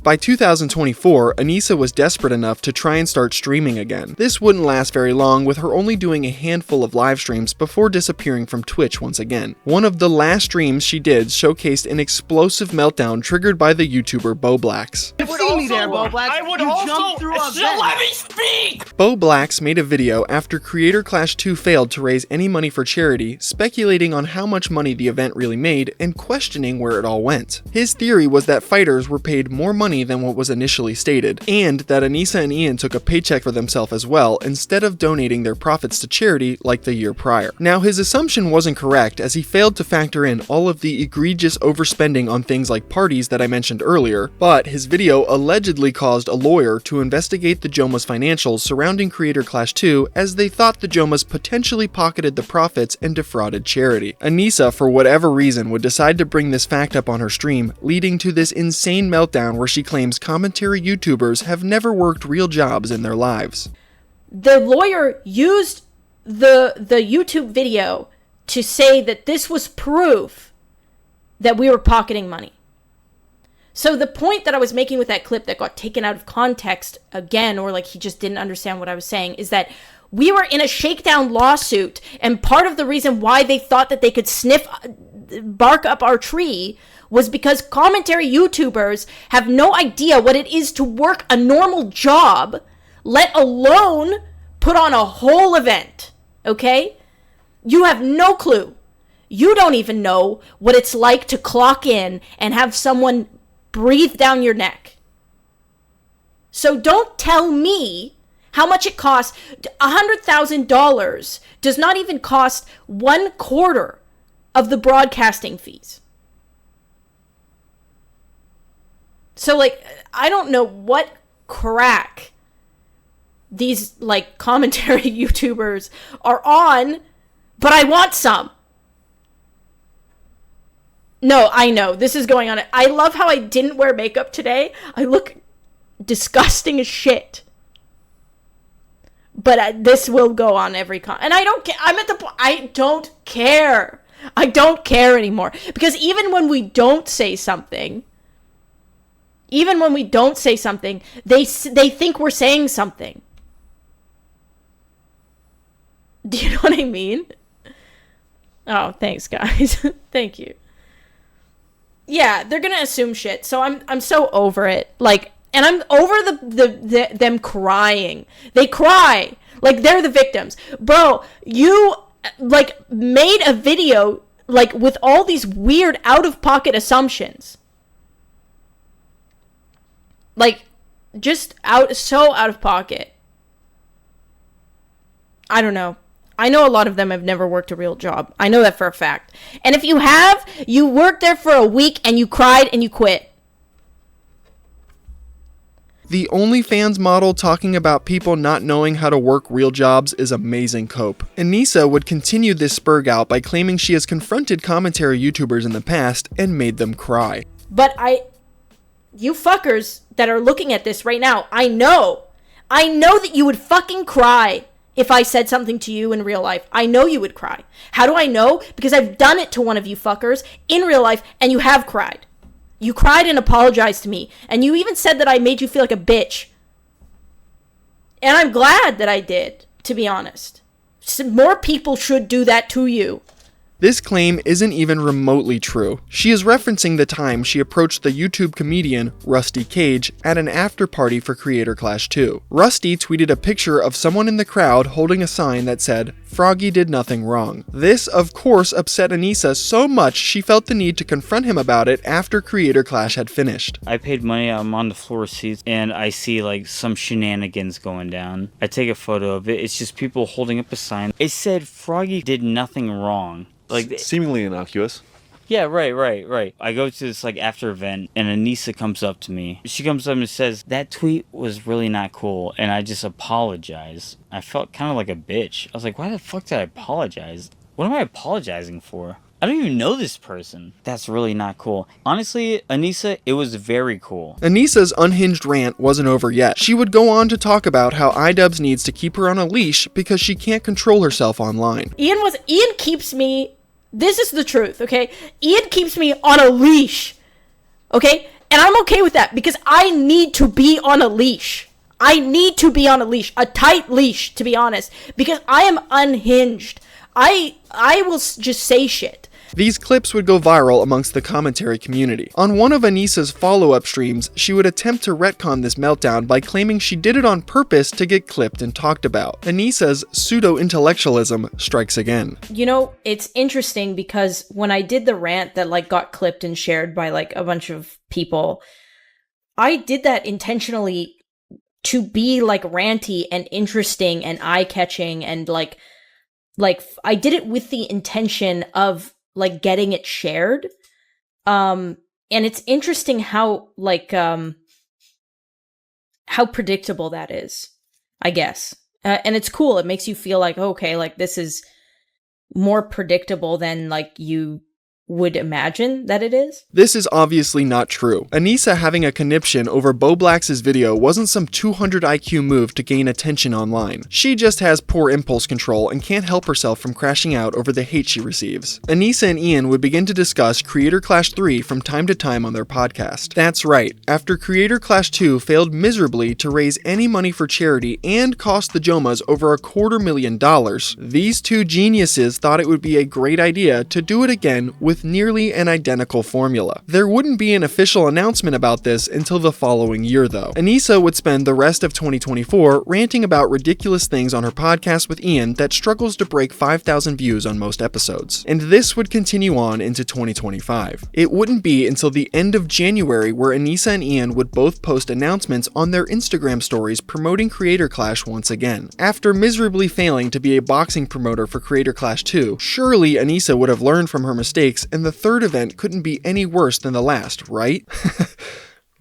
By 2024, Anisa was desperate enough to try and start streaming again. This wouldn't last very long, with her only doing a handful of live streams before disappearing from Twitch once again. One of the last streams she did showcased an explosive meltdown triggered by the YouTuber BoBlax. See me there, Bo Black. I would You also. jumped through a Still vent. let me speak. BoBlax made a video after Creator Clash 2 failed to raise any money for charity, speculating on how much money the event really made and questioning where it all went. His theory was that fighters were paid more money than what was initially stated, and that Anisa and Ian took a paycheck for themselves as well, instead of donating their profits to charity like the year prior. Now, his assumption wasn't correct, as he failed to factor in all of the egregious overspending on things like parties that I mentioned earlier, but his video allegedly caused a lawyer to investigate the Jomha's financials surrounding Creator Clash 2, as they thought the Jomha's potentially pocketed the profits and defrauded charity. Anisa, for whatever reason, would decide to bring this fact up on her stream, leading to this insane meltdown where she claims commentary YouTubers have never worked real jobs in their lives. The lawyer used the YouTube video to say that this was proof that we were pocketing money. So the point that I was making with that clip that got taken out of context again, or like he just didn't understand what I was saying, is that we were in a shakedown lawsuit, and part of the reason why they thought that they could bark up our tree was because commentary YouTubers have no idea what it is to work a normal job, let alone put on a whole event, okay? You have no clue. You don't even know what it's like to clock in and have someone breathe down your neck. So don't tell me how much it costs. $100,000 does not even cost 1/4 of the broadcasting fees. So, like, I don't know what crack these, like, commentary YouTubers are on, but I want some. No, I know. This is going on. I love how I didn't wear makeup today. I look disgusting as shit. But this will go on every and I don't care. I'm at the point. I don't care. I don't care anymore. Because even when we don't say something, they think we're saying something. Do you know what I mean? Oh, thanks, guys. Thank you. Yeah, they're gonna assume shit. So I'm so over it. Like, and I'm over them crying. They cry like they're the victims. Bro, you like made a video like with all these weird out of pocket assumptions. Like, just so out of pocket. I don't know. I know a lot of them have never worked a real job. I know that for a fact. And if you have, you worked there for a week and you cried and you quit. The OnlyFans model talking about people not knowing how to work real jobs is amazing cope. Anisa would continue this spurg out by claiming she has confronted commentary YouTubers in the past and made them cry. But you fuckers that are looking at this right now, I know that you would fucking cry if I said something to you in real life. I know you would cry. How do I know? Because I've done it to one of you fuckers in real life, and you have cried. You cried and apologized to me, and you even said that I made you feel like a bitch. And I'm glad that I did, to be honest. More people should do that to you. This claim isn't even remotely true. She is referencing the time she approached the YouTube comedian Rusty Cage at an after party for Creator Clash 2. Rusty tweeted a picture of someone in the crowd holding a sign that said, "Froggy did nothing wrong." This, of course, upset Anisa so much she felt the need to confront him about it after Creator Clash had finished. I paid money, I'm on the floor seats, and I see like some shenanigans going down. I take a photo of it, it's just people holding up a sign. It said Froggy did nothing wrong. Like seemingly innocuous. Yeah, right. I go to this like after event and Anisa comes up to me. She comes up and says, "That tweet was really not cool," and I just apologize. I felt kind of like a bitch. I was like, why the fuck did I apologize? What am I apologizing for? I don't even know this person. That's really not cool. Honestly, Anisa, it was very cool. Anisa's unhinged rant wasn't over yet. She would go on to talk about how iDubbbz needs to keep her on a leash because she can't control herself online. Ian keeps me, this is the truth, okay? Ian keeps me on a leash, okay? And I'm okay with that because I need to be on a leash. I need to be on a leash, a tight leash, to be honest, because I am unhinged. I will just say shit. These clips would go viral amongst the commentary community. On one of Anisa's follow-up streams, she would attempt to retcon this meltdown by claiming she did it on purpose to get clipped and talked about. Anisa's pseudo-intellectualism strikes again. You know, it's interesting because when I did the rant that like got clipped and shared by like a bunch of people, I did that intentionally to be like ranty and interesting and eye-catching and like I did it with the intention of like getting it shared. And it's interesting how like how predictable that is, I guess. And it's cool. It makes you feel like, okay, like this is more predictable than like you would imagine that it is. This is obviously not true. Anisa having a conniption over Bo Blacks's video wasn't some 200 IQ move to gain attention online. She just has poor impulse control and can't help herself from crashing out over the hate she receives. Anisa and Ian would begin to discuss Creator Clash 3 from time to time on their podcast. That's right, after Creator Clash 2 failed miserably to raise any money for charity and cost the Jomhas over $250,000, these two geniuses thought it would be a great idea to do it again with nearly an identical formula. There wouldn't be an official announcement about this until the following year though. Anisa would spend the rest of 2024 ranting about ridiculous things on her podcast with Ian that struggles to break 5,000 views on most episodes. And this would continue on into 2025. It wouldn't be until the end of January where Anisa and Ian would both post announcements on their Instagram stories promoting Creator Clash once again. After miserably failing to be a boxing promoter for Creator Clash 2, surely Anisa would have learned from her mistakes and the third event couldn't be any worse than the last, right?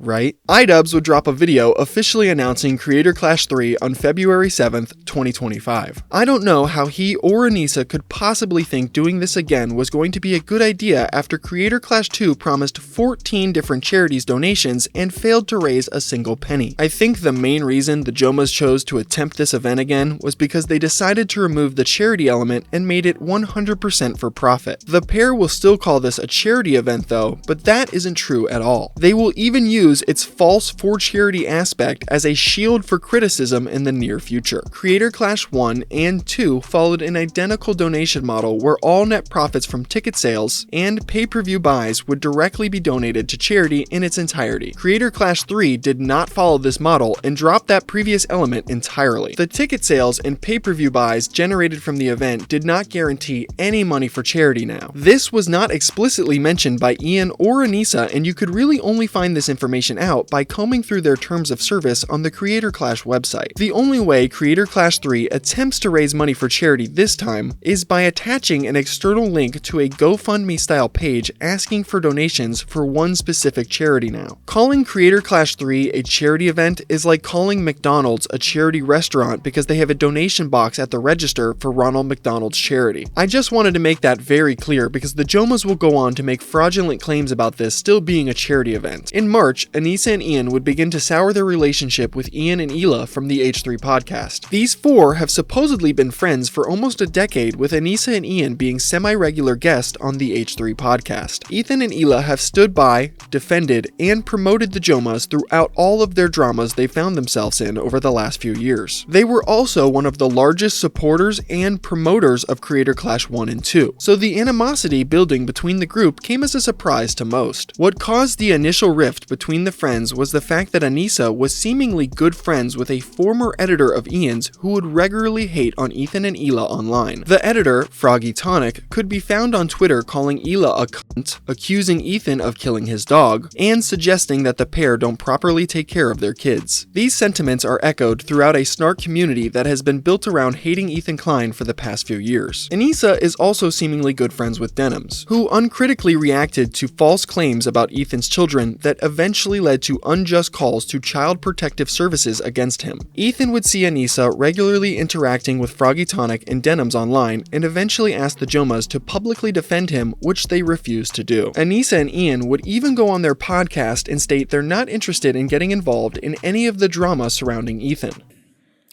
Right? iDubbbz would drop a video officially announcing Creator Clash 3 on February 7th, 2025. I don't know how he or Anisa could possibly think doing this again was going to be a good idea after Creator Clash 2 promised 14 different charities donations and failed to raise a single penny. I think the main reason the Jomhas chose to attempt this event again was because they decided to remove the charity element and made it 100% for profit. The pair will still call this a charity event though, but that isn't true at all. They will even use its false for charity aspect as a shield for criticism in the near future. Creator Clash 1 and 2 followed an identical donation model where all net profits from ticket sales and pay-per-view buys would directly be donated to charity in its entirety. Creator Clash 3 did not follow this model and dropped that previous element entirely. The ticket sales and pay-per-view buys generated from the event did not guarantee any money for charity now. This was not explicitly mentioned by Ian or Anisa, and you could really only find this information out by combing through their terms of service on the Creator Clash website. The only way Creator Clash 3 attempts to raise money for charity this time is by attaching an external link to a GoFundMe style page asking for donations for one specific charity now. Calling Creator Clash 3 a charity event is like calling McDonald's a charity restaurant because they have a donation box at the register for Ronald McDonald's charity. I just wanted to make that very clear because the Jomhas will go on to make fraudulent claims about this still being a charity event. In March, Anisa and Ian would begin to sour their relationship with Ian and Hila from the H3 podcast. These four have supposedly been friends for almost a decade, with Anisa and Ian being semi-regular guests on the H3 podcast. Ethan and Hila have stood by, defended, and promoted the Jomhas throughout all of their dramas they found themselves in over the last few years. They were also one of the largest supporters and promoters of Creator Clash 1 and 2, so the animosity building between the group came as a surprise to most. What caused the initial rift between the friends was the fact that Anisa was seemingly good friends with a former editor of Ian's who would regularly hate on Ethan and Hila online. The editor, Froggy Tonic, could be found on Twitter calling Hila a cunt, accusing Ethan of killing his dog, and suggesting that the pair don't properly take care of their kids. These sentiments are echoed throughout a snark community that has been built around hating Ethan Klein for the past few years. Anisa is also seemingly good friends with iDubbbz, who uncritically reacted to false claims about Ethan's children that eventually led to unjust calls to Child Protective Services against him. Ethan would see Anisa regularly interacting with Froggy Tonic and iDubbbz online and eventually asked the Jomhas to publicly defend him, which they refused to do. Anisa and Ian would even go on their podcast and state they're not interested in getting involved in any of the drama surrounding Ethan.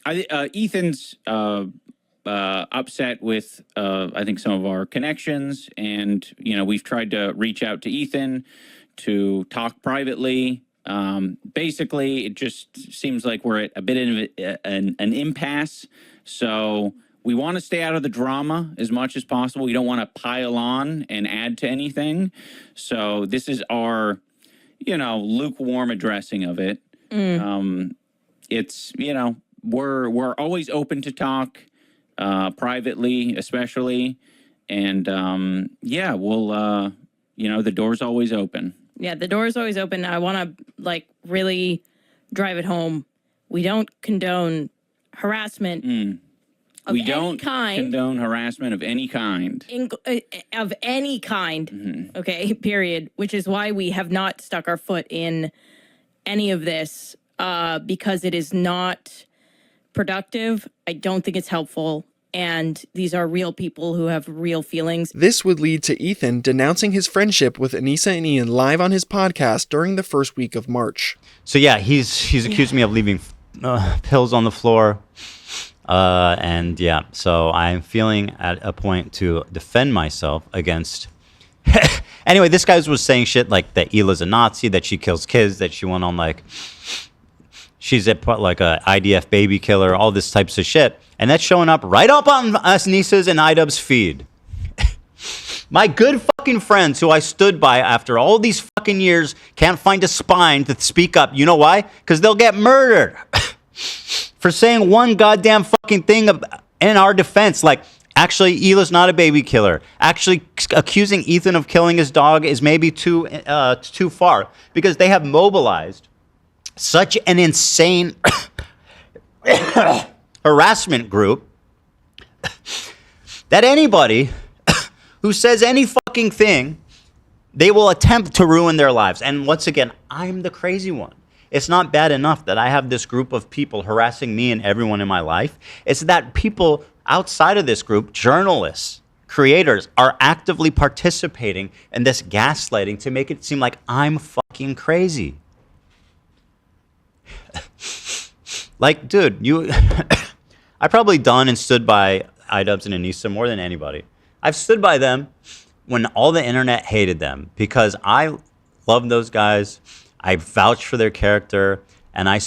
Ethan's upset with, I think, some of our connections, and, we've tried to reach out to Ethan to talk privately. Basically, it just seems like we're at a bit of an impasse, so we want to stay out of the drama as much as possible. We don't want to pile on and add to anything, so this is our, lukewarm addressing of it. It's, we're always open to talk, privately, especially. And, we'll, the door's always open. Yeah, the door is always open. I want to, really drive it home. We don't condone harassment of any kind. Condone harassment of any kind. Of any kind, okay, period. Which is why we have not stuck our foot in any of this, because it is not productive. I don't think it's helpful. And these are real people who have real feelings. This would lead to Ethan denouncing his friendship with Anisa and Ian live on his podcast during the first week of March. So yeah, he's accused me of leaving pills on the floor. So I'm feeling at a point to defend myself against... Anyway, this guy was saying shit like that Hila's a Nazi, that she kills kids, that she went on she's a IDF baby killer, all this types of shit. And that's showing up right up on Anisa's and iDubbbz feed. My good fucking friends who I stood by after all these fucking years can't find a spine to speak up. You know why? Because they'll get murdered for saying one goddamn fucking thing in our defense. Actually, Hila's not a baby killer. Actually, accusing Ethan of killing his dog is maybe too far, because they have mobilized such an insane harassment group that anybody who says any fucking thing, they will attempt to ruin their lives. And once again, I'm the crazy one. It's not bad enough that I have this group of people harassing me and everyone in my life. It's that people outside of this group, journalists, creators, are actively participating in this gaslighting to make it seem like I'm fucking crazy. Dude, I probably done and stood by iDubbbz and Anisa more than anybody. I've stood by them when all the internet hated them, because I love those guys. I vouched for their character, and I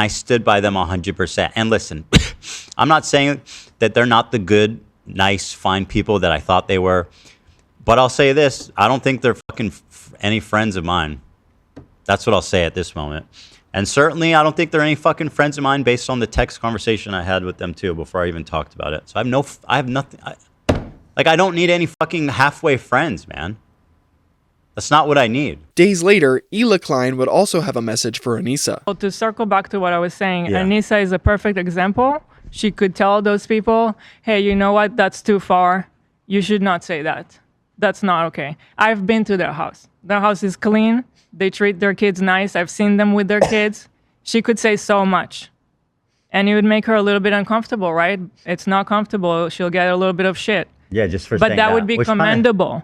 stood by them 100%. And listen, I'm not saying that they're not the good, nice, fine people that I thought they were, but I'll say this: I don't think they're fucking any friends of mine. That's what I'll say at this moment. And certainly, I don't think they're any fucking friends of mine based on the text conversation I had with them too before I even talked about it. So I have nothing. I don't need any fucking halfway friends, man. That's not what I need. Days later, Hila Klein would also have a message for Anisa. Well, to circle back to what I was saying, Yeah. Anisa is a perfect example. She could tell those people, hey, you know what? That's too far. You should not say that. That's not okay. I've been to their house. Their house is clean. They treat their kids nice. I've seen them with their kids. She could say so much. And it would make her a little bit uncomfortable, right? It's not comfortable. She'll get a little bit of shit. Yeah, just for But saying that would be commendable.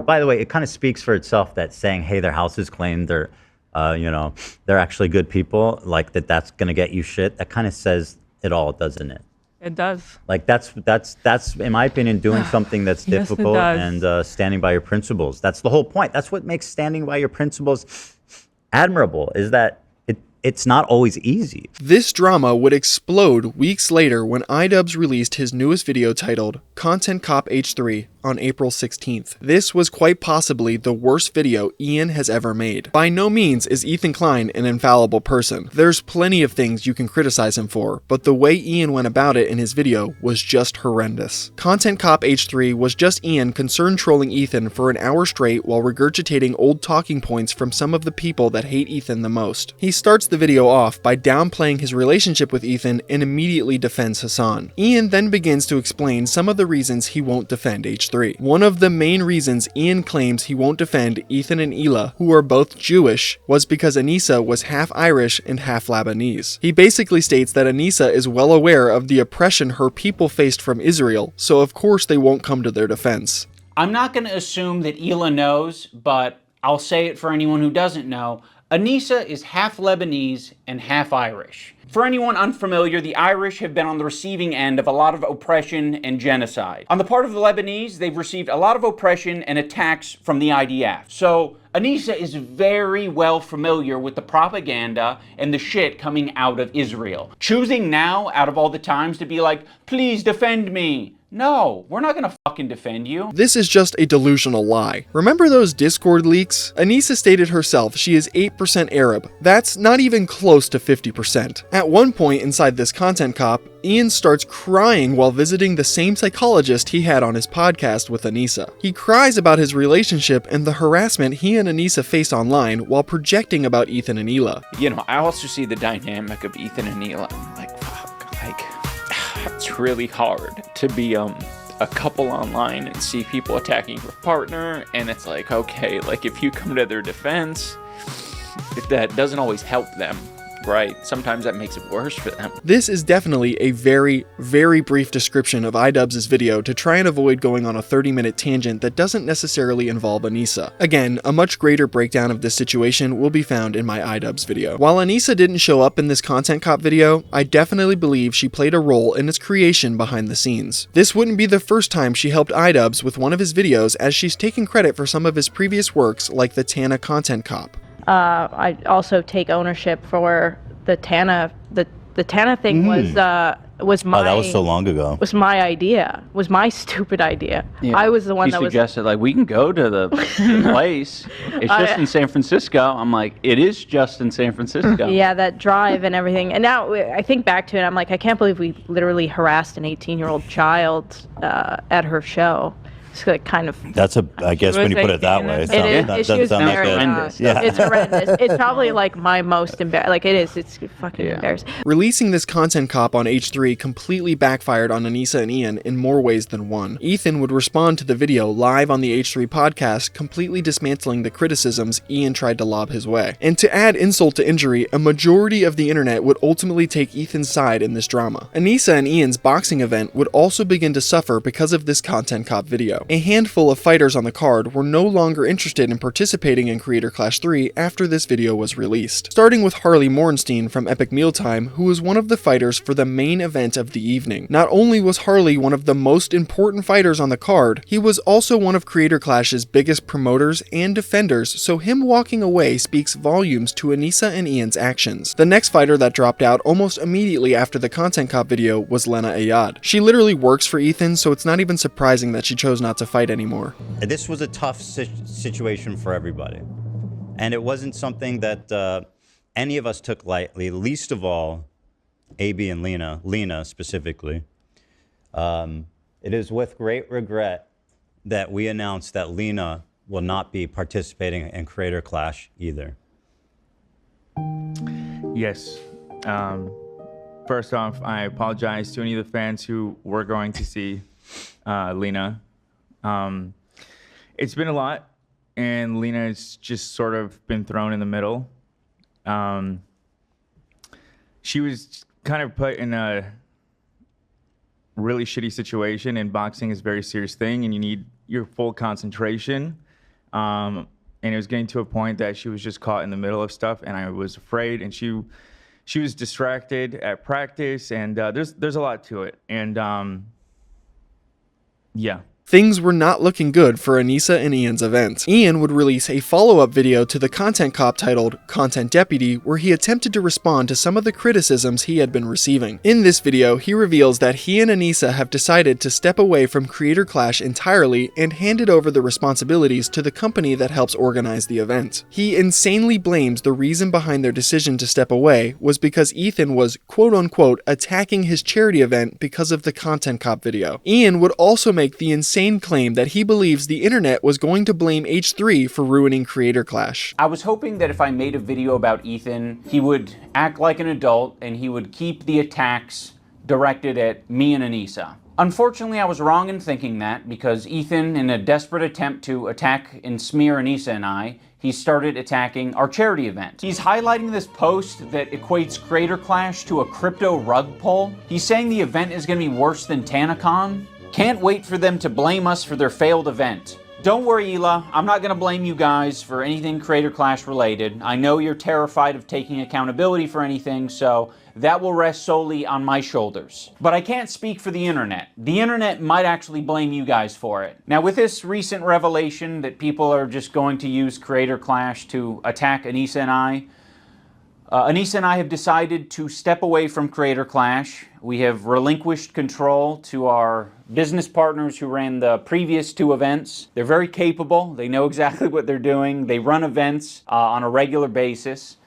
By the way, it kind of speaks for itself that saying, "Hey, their house is claimed. They're, they're actually good people." Like that's gonna get you shit. That kind of says it all, doesn't it? It does. Like that's in my opinion doing something that's Yes, it difficult does. and standing by your principles. That's the whole point. That's what makes standing by your principles admirable. Is that it's not always easy. This drama would explode weeks later when iDubbbz released his newest video titled Content Cop H3 on April 16th. This was quite possibly the worst video Ian has ever made. By no means is Ethan Klein an infallible person. There's plenty of things you can criticize him for, but the way Ian went about it in his video was just horrendous. Content Cop H3 was just Ian concerned trolling Ethan for an hour straight while regurgitating old talking points from some of the people that hate Ethan the most. He starts the video off by downplaying his relationship with Ethan and immediately defends Hassan. Ian then begins to explain some of the reasons he won't defend H3. One of the main reasons Ian claims he won't defend Ethan and Hila, who are both Jewish, was because Anisa was half Irish and half Lebanese. He basically states that Anisa is well aware of the oppression her people faced from Israel, so of course they won't come to their defense. I'm not going to assume that Hila knows, but I'll say it for anyone who doesn't know. Anisa is half Lebanese and half Irish. For anyone unfamiliar, the Irish have been on the receiving end of a lot of oppression and genocide. On the part of the Lebanese, they've received a lot of oppression and attacks from the IDF. So Anisa is very well familiar with the propaganda and the shit coming out of Israel. Choosing now, out of all the times, to be like, please defend me. No, we're not gonna fucking defend you. This is just a delusional lie. Remember those Discord leaks? Anisa stated herself she is 8% Arab. That's not even close to 50%. At one point inside this content cop, Ian starts crying while visiting the same psychologist he had on his podcast with Anisa. He cries about his relationship and the harassment he and Anisa face online while projecting about Ethan and Hila. You know, I also see the dynamic of Ethan and Hila. I'm like, fuck, like, it's really hard to be a couple online and see people attacking your partner, and it's like, okay, like if you come to their defense, if that doesn't always help them, right? Sometimes that makes it worse for them. This is definitely a very, very brief description of iDubbbz's video to try and avoid going on a 30-minute tangent that doesn't necessarily involve Anisa. Again, a much greater breakdown of this situation will be found in my iDubbbz video. While Anisa didn't show up in this content cop video, I definitely believe she played a role in its creation behind the scenes. This wouldn't be the first time she helped iDubbbz with one of his videos, as she's taken credit for some of his previous works like the Tana content cop. I also take ownership for the Tana. The Tana thing was my. Oh, that was so long ago. Was my idea. Was my stupid idea. Yeah. I was the one He that suggested, like, we can go to the place. It's just in San Francisco. I'm like, it is just in San Francisco. Yeah, that drive and everything. And now I think back to it, I'm like, I can't believe we literally harassed an 18-year-old child at her show. It's like kind of. That's I guess when you put it that way, It's horrendous. Yeah. It's horrendous. It's probably like my most embarrassing. Like it is. It's fucking embarrassing. Releasing this content cop on H3 completely backfired on Anisa and Ian in more ways than one. Ethan would respond to the video live on the H3 podcast, completely dismantling the criticisms Ian tried to lob his way. And to add insult to injury, a majority of the internet would ultimately take Ethan's side in this drama. Anisa and Ian's boxing event would also begin to suffer because of this content cop video. A handful of fighters on the card were no longer interested in participating in Creator Clash 3 after this video was released. Starting with Harley Morenstein from Epic Mealtime, who was one of the fighters for the main event of the evening. Not only was Harley one of the most important fighters on the card, he was also one of Creator Clash's biggest promoters and defenders, so him walking away speaks volumes to Anisa and Ian's actions. The next fighter that dropped out almost immediately after the content cop video was Lena Ayad. She literally works for Ethan, so it's not even surprising that she chose not to fight anymore. This was a tough situation for everybody. And it wasn't something that any of us took lightly, least of all AB and Lena specifically. It is with great regret that we announced that Lena will not be participating in Creator Clash either. Yes. First off, I apologize to any of the fans who were going to see Lena. It's been a lot, and Lena's just sort of been thrown in the middle. She was kind of put in a really shitty situation, and boxing is a very serious thing, and you need your full concentration. And it was getting to a point that she was just caught in the middle of stuff, and I was afraid, and she was distracted at practice, and there's a lot to it. And yeah. Things were not looking good for Anisa and Ian's event. Ian would release a follow-up video to the Content Cop titled Content Deputy, where he attempted to respond to some of the criticisms he had been receiving. In this video, he reveals that he and Anisa have decided to step away from Creator Clash entirely and handed over the responsibilities to the company that helps organize the event. He insanely blames the reason behind their decision to step away was because Ethan was quote-unquote attacking his charity event because of the Content Cop video. Ian would also make the insane claim that he believes the internet was going to blame H3 for ruining Creator Clash. I was hoping that if I made a video about Ethan, he would act like an adult and he would keep the attacks directed at me and Anisa. Unfortunately, I was wrong in thinking that, because Ethan, in a desperate attempt to attack and smear Anisa and I, he started attacking our charity event. He's highlighting this post that equates Creator Clash to a crypto rug pull. He's saying the event is going to be worse than TanaCon. Can't wait for them to blame us for their failed event. Don't worry, Hila, I'm not going to blame you guys for anything Creator Clash related. I know you're terrified of taking accountability for anything, so that will rest solely on my shoulders. But I can't speak for the internet. The internet might actually blame you guys for it. Now, with this recent revelation that people are just going to use Creator Clash to attack Anisa and I have decided to step away from Creator Clash. We have relinquished control to our business partners who ran the previous two events. They're very capable. They know exactly what they're doing. They run events on a regular basis.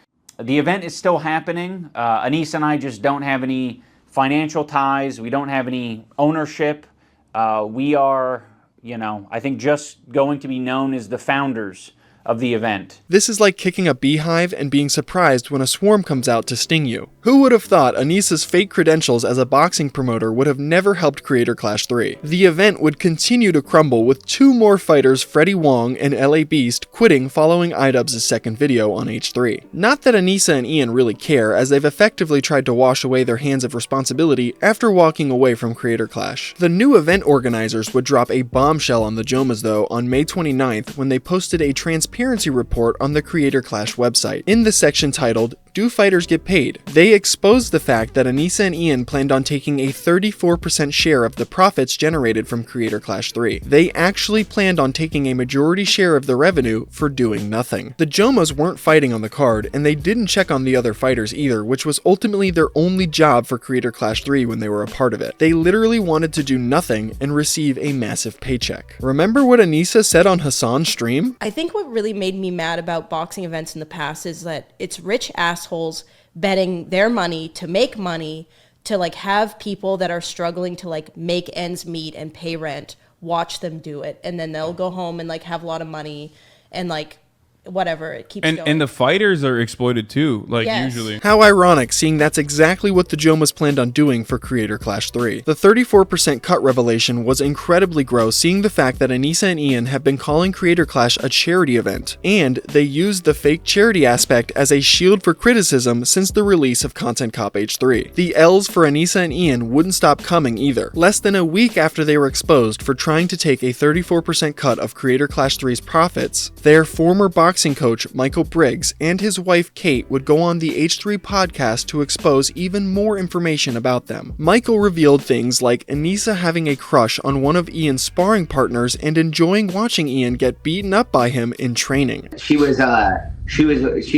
The event is still happening. Anisa and I just don't have any financial ties. We don't have any ownership. We are, I think just going to be known as the founders of the event. This is like kicking a beehive and being surprised when a swarm comes out to sting you. Who would have thought Anisa's fake credentials as a boxing promoter would have never helped Creator Clash 3? The event would continue to crumble with two more fighters, Freddie Wong and LA Beast, quitting following iDubbbz' second video on H3. Not that Anisa and Ian really care, as they've effectively tried to wash away their hands of responsibility after walking away from Creator Clash. The new event organizers would drop a bombshell on the Jomhas though on May 29th when they posted a transparency report on the Creator Clash website. In the section titled, "Do Fighters Get Paid?" they exposed the fact that Anisa and Ian planned on taking a 34% share of the profits generated from Creator Clash 3. They actually planned on taking a majority share of the revenue for doing nothing. The Jomhas weren't fighting on the card, and they didn't check on the other fighters either, which was ultimately their only job for Creator Clash 3 when they were a part of it. They literally wanted to do nothing and receive a massive paycheck. Remember what Anisa said on Hassan's stream? I think what really made me mad about boxing events in the past is that it's rich assholes betting their money to make money to like have people that are struggling to like make ends meet and pay rent watch them do it, and then they'll go home and like have a lot of money and like whatever, it keeps going. And the fighters are exploited too, like usually. How ironic, seeing that's exactly what the Jomhas planned on doing for Creator Clash 3. The 34% cut revelation was incredibly gross, seeing the fact that Anisa and Ian have been calling Creator Clash a charity event, and they used the fake charity aspect as a shield for criticism since the release of Content Cop H3. The L's for Anisa and Ian wouldn't stop coming either. Less than a week after they were exposed for trying to take a 34% cut of Creator Clash 3's profits, their former boxing coach Michael Briggs and his wife Kate would go on the H3 podcast to expose even more information about them. Michael revealed things like Anisa having a crush on one of Ian's sparring partners and enjoying watching Ian get beaten up by him in training. She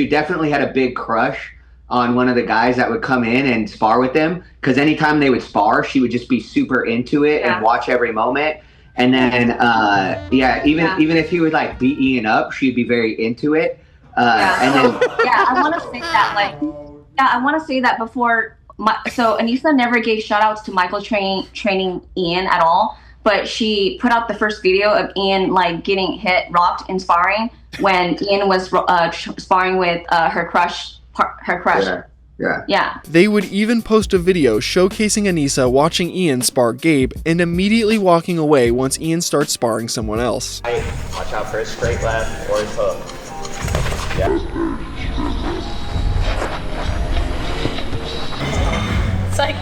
definitely had a big crush on one of the guys that would come in and spar with them, because anytime they would spar, she would just be super into it and watch every moment. And then, even if he would like beat Ian up, she'd be very into it. And then, I want to say that, I want to say that before. So Anisa never gave shout outs to Michael training Ian at all, but she put out the first video of Ian like getting rocked in sparring when Ian was sparring with her crush. Yeah. They would even post a video showcasing Anisa watching Ian spar Gabe and immediately walking away once Ian starts sparring someone else. Watch out for his straight left or his hook. It's like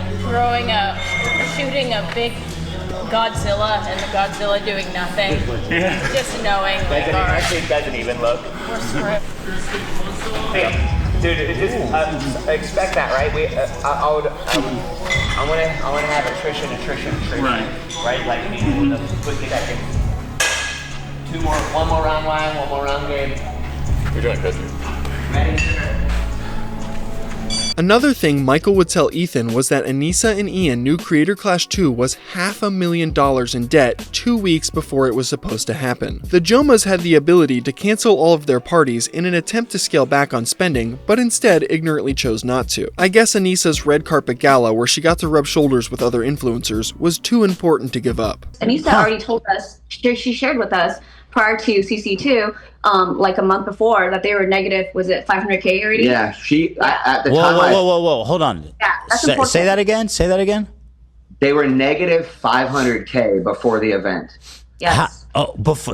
shooting a big Godzilla and the Godzilla doing nothing. Just knowing like, Doesn't, alright, actually doesn't even look. we're screwed. Dude, just expect that, right? I want to have attrition. Right? Like maybe the quick seconds. One more round line, one more round game. You're doing good. Ready, sir. Another thing Michael would tell Ethan was that Anisa and Ian knew Creator Clash 2 was $500,000 in debt 2 weeks before it was supposed to happen. The Jomhas had the ability to cancel all of their parties in an attempt to scale back on spending, but instead ignorantly chose not to. I guess Anisa's red carpet gala where she got to rub shoulders with other influencers was too important to give up. Anisa already told us, she shared with us prior to CC2, like a month before, that they were negative, was it 500K already? Yeah, at the Whoa, time. whoa, hold on. Yeah, that's important. Say that again. They were negative 500K before the event. Yes.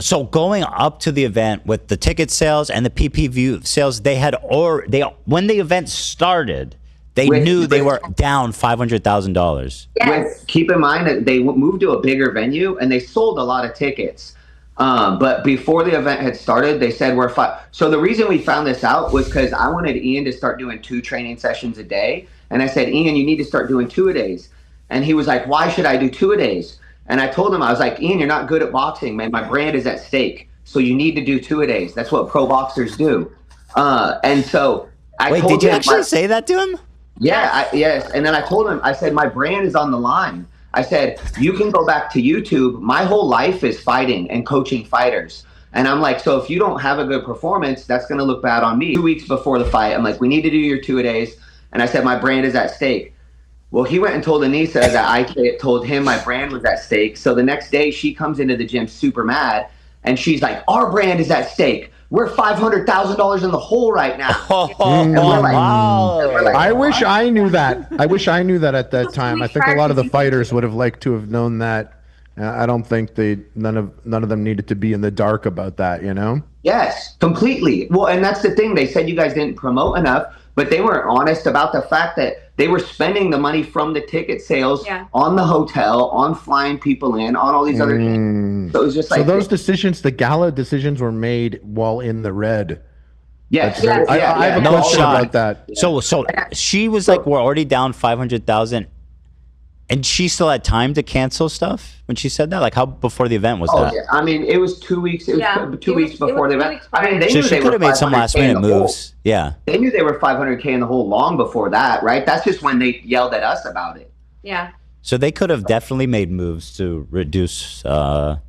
So going up to the event with the ticket sales and the PPV sales, when the event started, they knew they were down $500,000. Yes. Keep in mind that they moved to a bigger venue and they sold a lot of tickets. But before the event had started, they said we're fine. So the reason we found this out was because I wanted Ian to start doing 2 training sessions a day. And I said, Ian, you need to start doing 2-a-days. And he was like, why should I do 2-a-days? And I told him, I was like, Ian, you're not good at boxing, man. My brand is at stake. So you need to do 2-a-days. That's what pro boxers do. And so I told him. Wait, did you actually say that to him? Yeah, yes. And then I told him, I said, my brand is on the line. I said, you can go back to YouTube. My whole life is fighting and coaching fighters. And I'm like, so if you don't have a good performance, that's going to look bad on me. 2 weeks before the fight, I'm like, we need to do your 2-a-days. And I said, my brand is at stake. Well, he went and told Anisa that I told him my brand was at stake. So the next day she comes into the gym super mad. And she's like, our brand is at stake. We're $500,000 in the hole right now. And we're like, I wish I knew that. I wish I knew that at that time. I think a lot of the fighters would have liked to have known that. I don't think none of them needed to be in the dark about that, you know? Yes, completely. Well, and that's the thing. They said you guys didn't promote enough, but they weren't honest about the fact that they were spending the money from the ticket sales on the hotel, on flying people in, on all these other things. So it was just like, so those decisions, the gala decisions, were made while in the red. Yes. I have a question about that. So she was like, we're already down 500,000, and she still had time to cancel stuff when she said that. Like, how before the event was that? Yeah. I mean, it was 2 weeks. It was 2 weeks before the event. I mean, they So knew she they could were have made some 500K last in minute the hole. moves. Yeah. They knew they were 500K in the hole long before that, right? That's just when they yelled at us about it. Yeah. So they could have definitely made moves to reduce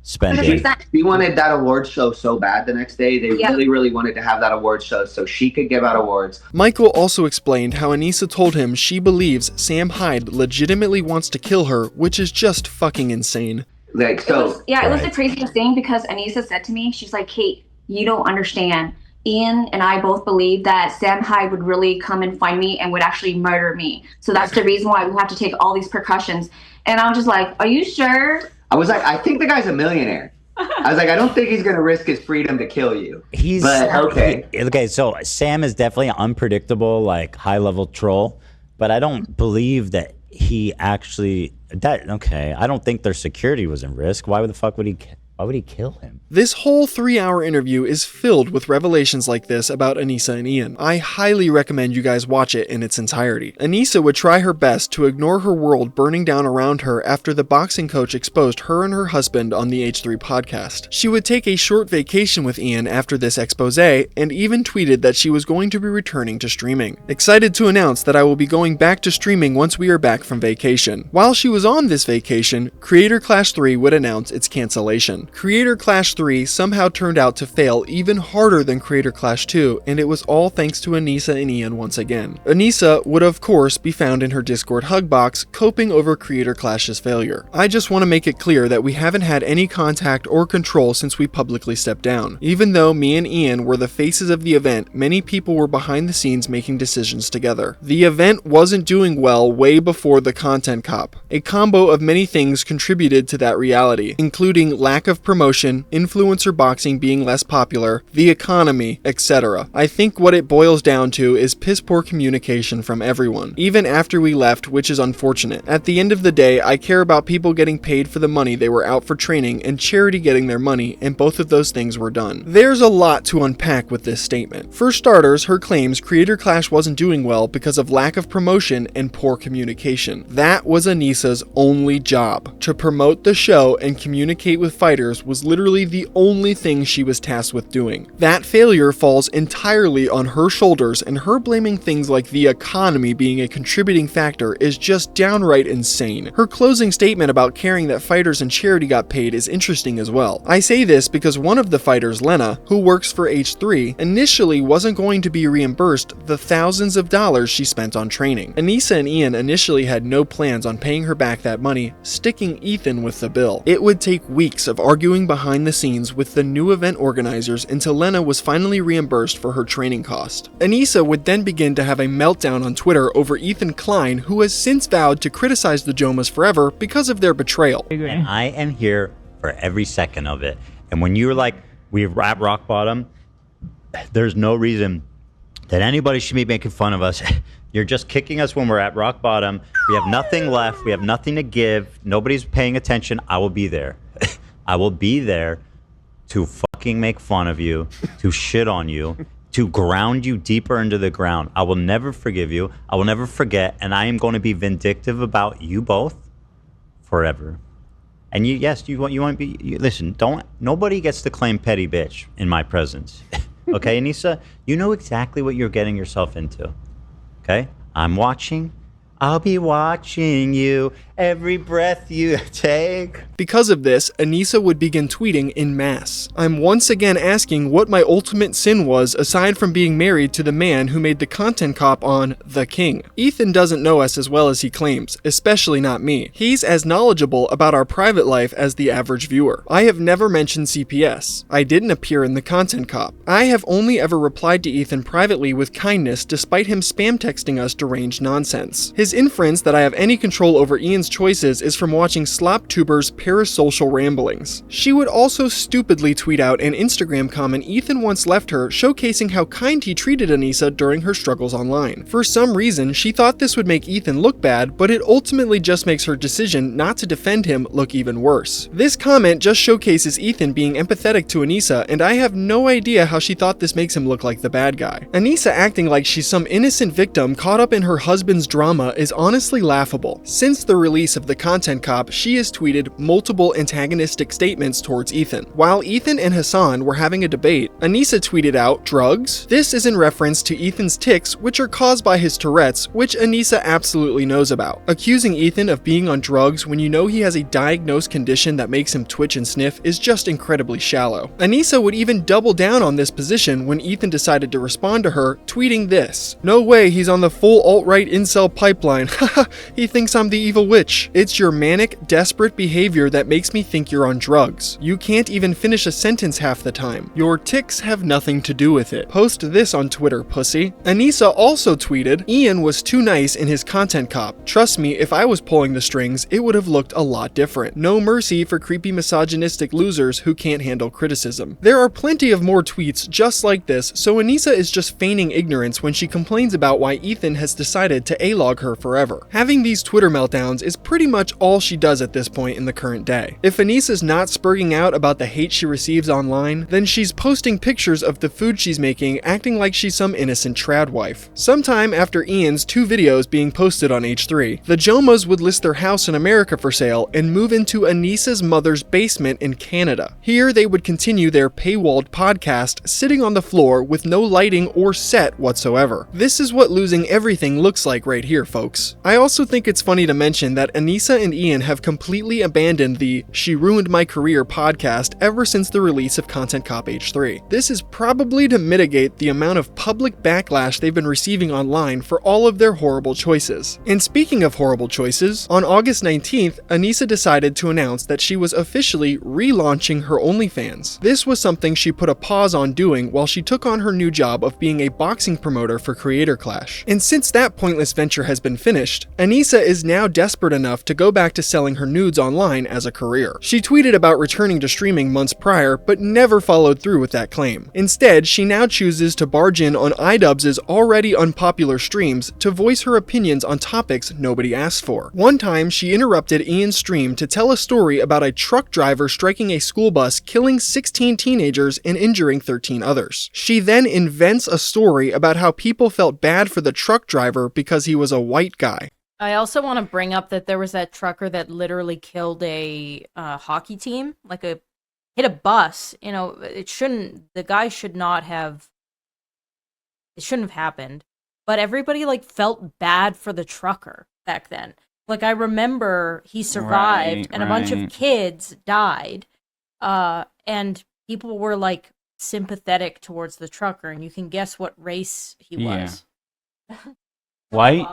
spending. She wanted that award show so bad the next day. They really, really wanted to have that award show so she could give out awards. Michael also explained how Anisa told him she believes Sam Hyde legitimately wants to kill her, which is just fucking insane. Like, so. It was the craziest thing because Anisa said to me, she's like, Kate, you don't understand. Ian and I both believe that Sam Hyde would really come and find me and would actually murder me. So that's the reason why we have to take all these precautions. And I was just like, are you sure? I was like, I think the guy's a millionaire. I was like, I don't think he's going to risk his freedom to kill you. But okay. Okay, so Sam is definitely an unpredictable, like, high-level troll, but I don't believe that he actually... I don't think their security was in risk. Why the fuck would he kill him? This whole 3-hour interview is filled with revelations like this about Anisa and Ian. I highly recommend you guys watch it in its entirety. Anisa would try her best to ignore her world burning down around her after the boxing coach exposed her and her husband on the H3 podcast. She would take a short vacation with Ian after this expose and even tweeted that she was going to be returning to streaming. Excited to announce that I will be going back to streaming once we are back from vacation. While she was on this vacation, Creator Clash 3 would announce its cancellation. Creator Clash 3 somehow turned out to fail even harder than Creator Clash 2, and it was all thanks to Anisa and Ian once again. Anisa would of course be found in her Discord hug box, coping over Creator Clash's failure. I just want to make it clear that we haven't had any contact or control since we publicly stepped down. Even though me and Ian were the faces of the event, many people were behind the scenes making decisions together. The event wasn't doing well way before the content cop. A combo of many things contributed to that reality, including lack of of promotion, influencer boxing being less popular, the economy, etc. I think what it boils down to is piss poor communication from everyone, even after we left, which is unfortunate. At the end of the day, I care about people getting paid for the money they were out for training and charity getting their money, and both of those things were done. There's a lot to unpack with this statement. For starters, her claims Creator Clash wasn't doing well because of lack of promotion and poor communication. That was Anisa's only job. To promote the show and communicate with fighters was literally the only thing she was tasked with doing. That failure falls entirely on her shoulders, and her blaming things like the economy being a contributing factor is just downright insane. Her closing statement about caring that fighters and charity got paid is interesting as well. I say this because one of the fighters, Lena, who works for H3, initially wasn't going to be reimbursed the thousands of dollars she spent on training. Anisa and Ian initially had no plans on paying her back that money, sticking Ethan with the bill. It would take weeks of arguing behind the scenes with the new event organizers until Lena was finally reimbursed for her training cost. Anisa would then begin to have a meltdown on Twitter over Ethan Klein, who has since vowed to criticize the Jomhas forever because of their betrayal. And I am here for every second of it. And when you're like, we're at rock bottom, there's no reason that anybody should be making fun of us. You're just kicking us when we're at rock bottom. We have nothing left. We have nothing to give. Nobody's paying attention. I will be there. I will be there to fucking make fun of you, to shit on you, to ground you deeper into the ground. I will never forgive you. I will never forget. And I am going to be vindictive about you both forever. And you want to be, listen, nobody gets to claim petty bitch in my presence. Okay, Anisa, you know exactly what you're getting yourself into. Okay, I'm watching. I'll be watching you every breath you take. Because of this, Anisa would begin tweeting in mass. I'm once again asking what my ultimate sin was aside from being married to the man who made the content cop on The King. Ethan doesn't know us as well as he claims, especially not me. He's as knowledgeable about our private life as the average viewer. I have never mentioned CPS. I didn't appear in the content cop. I have only ever replied to Ethan privately with kindness despite him spam texting us deranged nonsense. His inference that I have any control over Ian's choices is from watching SlopTuber's parasocial ramblings. She would also stupidly tweet out an Instagram comment Ethan once left her showcasing how kind he treated Anisa during her struggles online. For some reason, she thought this would make Ethan look bad, but it ultimately just makes her decision not to defend him look even worse. This comment just showcases Ethan being empathetic to Anisa, and I have no idea how she thought this makes him look like the bad guy. Anisa acting like she's some innocent victim caught up in her husband's drama is honestly laughable. Since the release of the content cop, she has tweeted multiple antagonistic statements towards Ethan. While Ethan and Hassan were having a debate, Anisa tweeted out, "Drugs?" This is in reference to Ethan's tics, which are caused by his Tourette's, which Anisa absolutely knows about. Accusing Ethan of being on drugs when you know he has a diagnosed condition that makes him twitch and sniff is just incredibly shallow. Anisa would even double down on this position when Ethan decided to respond to her, tweeting this, "No way he's on the full alt-right incel pipeline. Haha, he thinks I'm the evil witch. It's your manic, desperate behavior that makes me think you're on drugs. You can't even finish a sentence half the time. Your tics have nothing to do with it. Post this on Twitter, pussy." Anisa also tweeted, "Ian was too nice in his content cop. Trust me, if I was pulling the strings, it would have looked a lot different. No mercy for creepy misogynistic losers who can't handle criticism." There are plenty of more tweets just like this, so Anisa is just feigning ignorance when she complains about why Ethan has decided to A-log her forever. Having these Twitter meltdowns is pretty much all she does at this point in the current day. If Anisa's not spurging out about the hate she receives online, then she's posting pictures of the food she's making acting like she's some innocent trad wife. Sometime after Ian's 2 videos being posted on H3, the Jomhas would list their house in America for sale and move into Anisa's mother's basement in Canada. Here they would continue their paywalled podcast sitting on the floor with no lighting or set whatsoever. This is what losing everything looks like right here, folks. I also think it's funny to mention that Anisa and Ian have completely abandoned the "She Ruined My Career" podcast ever since the release of Content Cop H3. This is probably to mitigate the amount of public backlash they've been receiving online for all of their horrible choices. And speaking of horrible choices, on August 19th, Anisa decided to announce that she was officially relaunching her OnlyFans. This was something she put a pause on doing while she took on her new job of being a boxing promoter for Creator Clash. And since that pointless venture has been finished, Anisa is now desperate desperate enough to go back to selling her nudes online as a career. She tweeted about returning to streaming months prior, but never followed through with that claim. Instead, she now chooses to barge in on iDubbbz's already unpopular streams to voice her opinions on topics nobody asked for. One time, she interrupted Ian's stream to tell a story about a truck driver striking a school bus, killing 16 teenagers and injuring 13 others. She then invents a story about how people felt bad for the truck driver because he was a white guy. I also want to bring up that there was that trucker that literally killed a hockey team, hit a bus. You know, it shouldn't have happened. But everybody felt bad for the trucker back then. I remember he survived and a bunch of kids died. And people were sympathetic towards the trucker, and you can guess what race he was. White?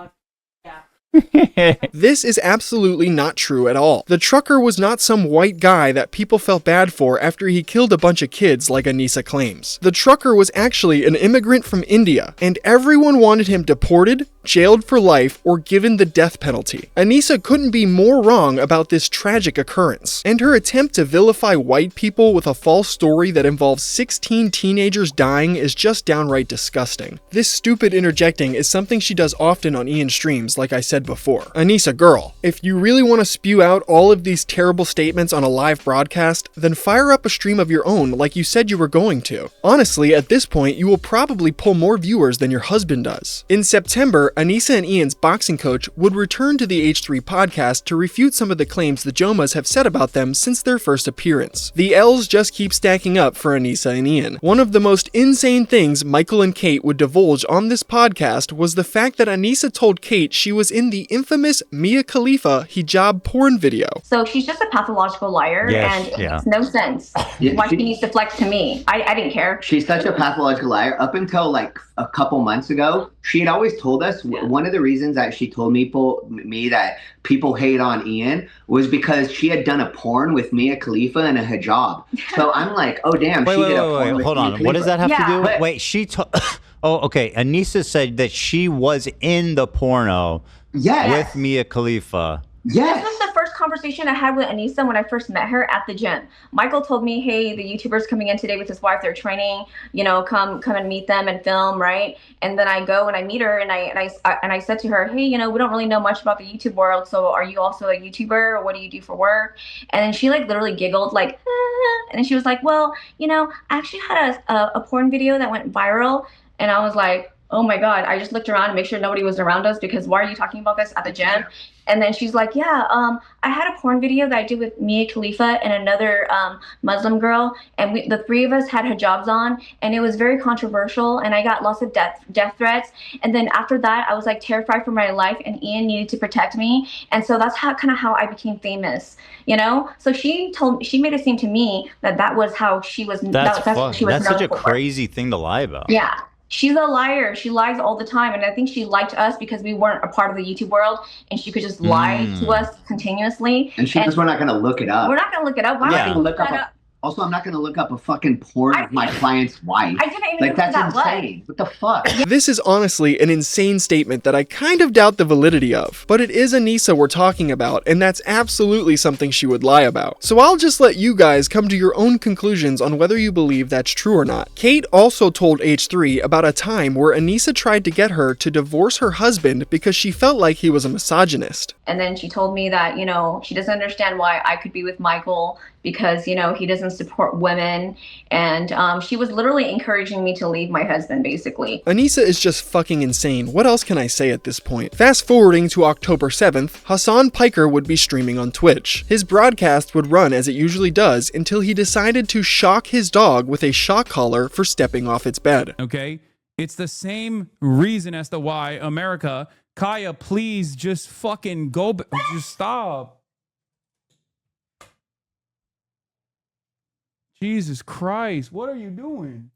This is absolutely not true at all. The trucker was not some white guy that people felt bad for after he killed a bunch of kids like Anisa claims. The trucker was actually an immigrant from India, and everyone wanted him deported, jailed for life, or given the death penalty. Anisa couldn't be more wrong about this tragic occurrence, and her attempt to vilify white people with a false story that involves 16 teenagers dying is just downright disgusting. This stupid interjecting is something she does often on Ian's streams, like I said before. Anisa girl, if you really want to spew out all of these terrible statements on a live broadcast, then fire up a stream of your own like you said you were going to. Honestly, at this point, you will probably pull more viewers than your husband does. In September, Anisa and Ian's boxing coach would return to the H3 podcast to refute some of the claims the Jomhas have said about them since their first appearance. The L's just keep stacking up for Anisa and Ian. One of the most insane things Michael and Kate would divulge on this podcast was the fact that Anisa told Kate she was in the infamous Mia Khalifa hijab porn video. So she's just a pathological liar, and it makes no sense why she needs to flex to me. I didn't care. She's such a pathological liar. Up until a couple months ago, she had always told us one of the reasons that she told me that people hate on Ian was because she had done a porn with Mia Khalifa in a hijab. So I'm like, oh damn, she did a porn with hold Mia on. Khalifa. What does that have to do with? But- Wait, she oh, okay. Anisa said that she was in the porno with Mia Khalifa. This was the first conversation I had with Anisa when I first met her at the gym. Michael told me, hey, the YouTuber's coming in today with his wife. They're training, come and meet them and film, right? And then I go and I meet her and I said to her, hey, we don't really know much about the YouTube world. So are you also a YouTuber, or what do you do for work? And then she literally giggled and then she was like, well, I actually had a porn video that went viral. And I was like, oh my God, I just looked around to make sure nobody was around us because why are you talking about this at the gym? And then she's like, yeah, I had a porn video that I did with Mia Khalifa and another Muslim girl. And the three of us had hijabs on, and it was very controversial. And I got lots of death threats. And then after that, I was terrified for my life, and Ian needed to protect me. And so that's how I became famous, So she made it seem to me that was how she was. That's such a for. crazy thing to lie about. Yeah. She's a liar. She lies all the time. And I think she liked us because we weren't a part of the YouTube world, and she could just lie to us continuously. And she says we're not going to look it up. We're not going to look it up. Why would we look that up? Also, I'm not going to look up a fucking porn of my client's wife. I didn't even know that's that insane. What the fuck? This is honestly an insane statement that I kind of doubt the validity of, but it is Anisa we're talking about, and that's absolutely something she would lie about. So I'll just let you guys come to your own conclusions on whether you believe that's true or not. Kate also told H3 about a time where Anisa tried to get her to divorce her husband because she felt like he was a misogynist. And then she told me that, she doesn't understand why I could be with Michael because, he doesn't support women. And she was literally encouraging me to leave my husband, basically. Anisa is just fucking insane. What else can I say at this point? Fast forwarding to October 7th, Hassan Piker would be streaming on Twitch. His broadcast would run as it usually does until he decided to shock his dog with a shock collar for stepping off its bed. Okay? It's the same reason as to why America... Kaya, please just fucking go. Just stop. Jesus Christ. What are you doing?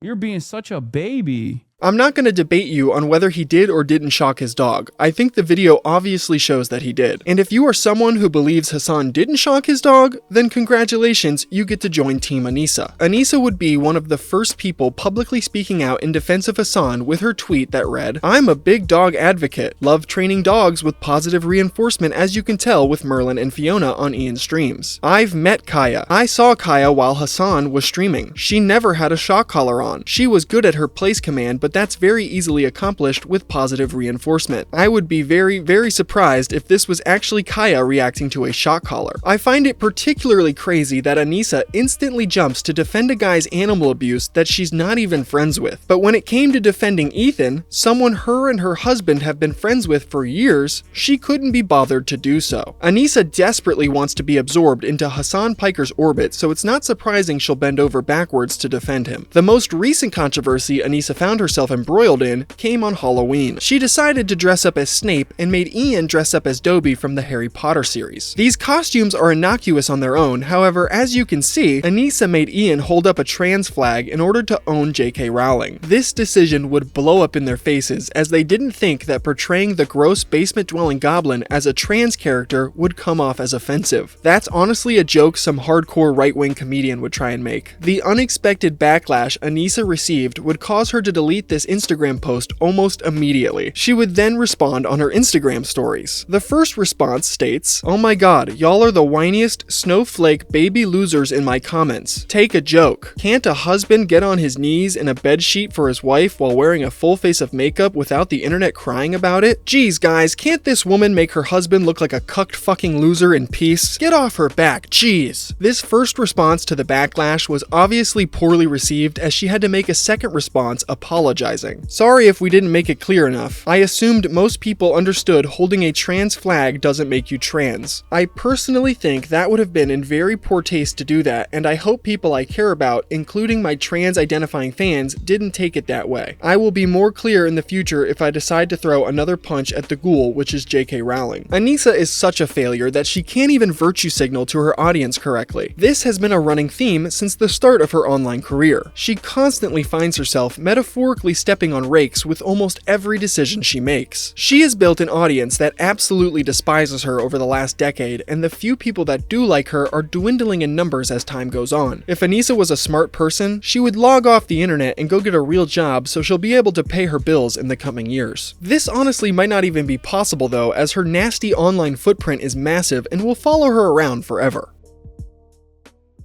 You're being such a baby. I'm not going to debate you on whether he did or didn't shock his dog. I think the video obviously shows that he did. And if you are someone who believes Hassan didn't shock his dog, then congratulations, you get to join Team Anisa. Anisa would be one of the first people publicly speaking out in defense of Hassan with her tweet that read, "I'm a big dog advocate. Love training dogs with positive reinforcement, as you can tell with Merlin and Fiona on Ian's streams. I've met Kaya. I saw Kaya while Hassan was streaming. She never had a shock collar on. She was good at her place command, but that's very easily accomplished with positive reinforcement. I would be very, very surprised if this was actually Kaya reacting to a shock collar." I find it particularly crazy that Anisa instantly jumps to defend a guy's animal abuse that she's not even friends with. But when it came to defending Ethan, someone her and her husband have been friends with for years, she couldn't be bothered to do so. Anisa desperately wants to be absorbed into Hassan Piker's orbit, so it's not surprising she'll bend over backwards to defend him. The most recent controversy Anisa found herself embroiled in came on Halloween. She decided to dress up as Snape and made Ian dress up as Dobby from the Harry Potter series. These costumes are innocuous on their own, however, as you can see, Anisa made Ian hold up a trans flag in order to own J.K. Rowling. This decision would blow up in their faces, as they didn't think that portraying the gross basement-dwelling goblin as a trans character would come off as offensive. That's honestly a joke some hardcore right-wing comedian would try and make. The unexpected backlash Anisa received would cause her to delete this Instagram post almost immediately. She would then respond on her Instagram stories. The first response states, "Oh my god, y'all are the whiniest snowflake baby losers in my comments. Take a joke. Can't a husband get on his knees in a bedsheet for his wife while wearing a full face of makeup without the internet crying about it? Geez guys, can't this woman make her husband look like a cucked fucking loser in peace? Get off her back, jeez." This first response to the backlash was obviously poorly received, as she had to make a second response apologizing. "Sorry if we didn't make it clear enough. I assumed most people understood holding a trans flag doesn't make you trans. I personally think that would have been in very poor taste to do that, and I hope people I care about, including my trans identifying fans, didn't take it that way. I will be more clear in the future if I decide to throw another punch at the ghoul, which is J.K. Rowling." Anisa is such a failure that she can't even virtue signal to her audience correctly. This has been a running theme since the start of her online career. She constantly finds herself metaphorically stepping on rakes with almost every decision she makes. She has built an audience that absolutely despises her over the last decade, and the few people that do like her are dwindling in numbers as time goes on. If Anisa was a smart person, she would log off the internet and go get a real job so she'll be able to pay her bills in the coming years. This honestly might not even be possible though, as her nasty online footprint is massive and will follow her around forever.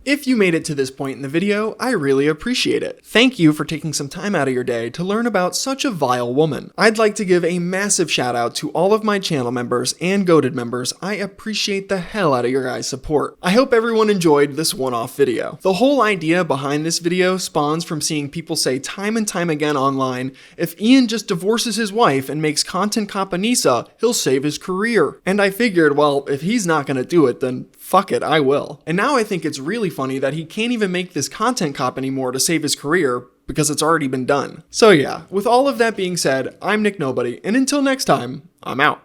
If you made it to this point in the video, I really appreciate it. Thank you for taking some time out of your day to learn about such a vile woman. I'd like to give a massive shout out to all of my channel members and Goated members. I appreciate the hell out of your guys' support. I hope everyone enjoyed this one-off video. The whole idea behind this video spawns from seeing people say time and time again online, if Ian just divorces his wife and makes content cop Anisa, he'll save his career. And I figured, well, if he's not gonna do it, then fuck it, I will. And now I think it's really funny that he can't even make this content cop anymore to save his career because it's already been done. So yeah, with all of that being said, I'm Nick Nobody, and until next time, I'm out.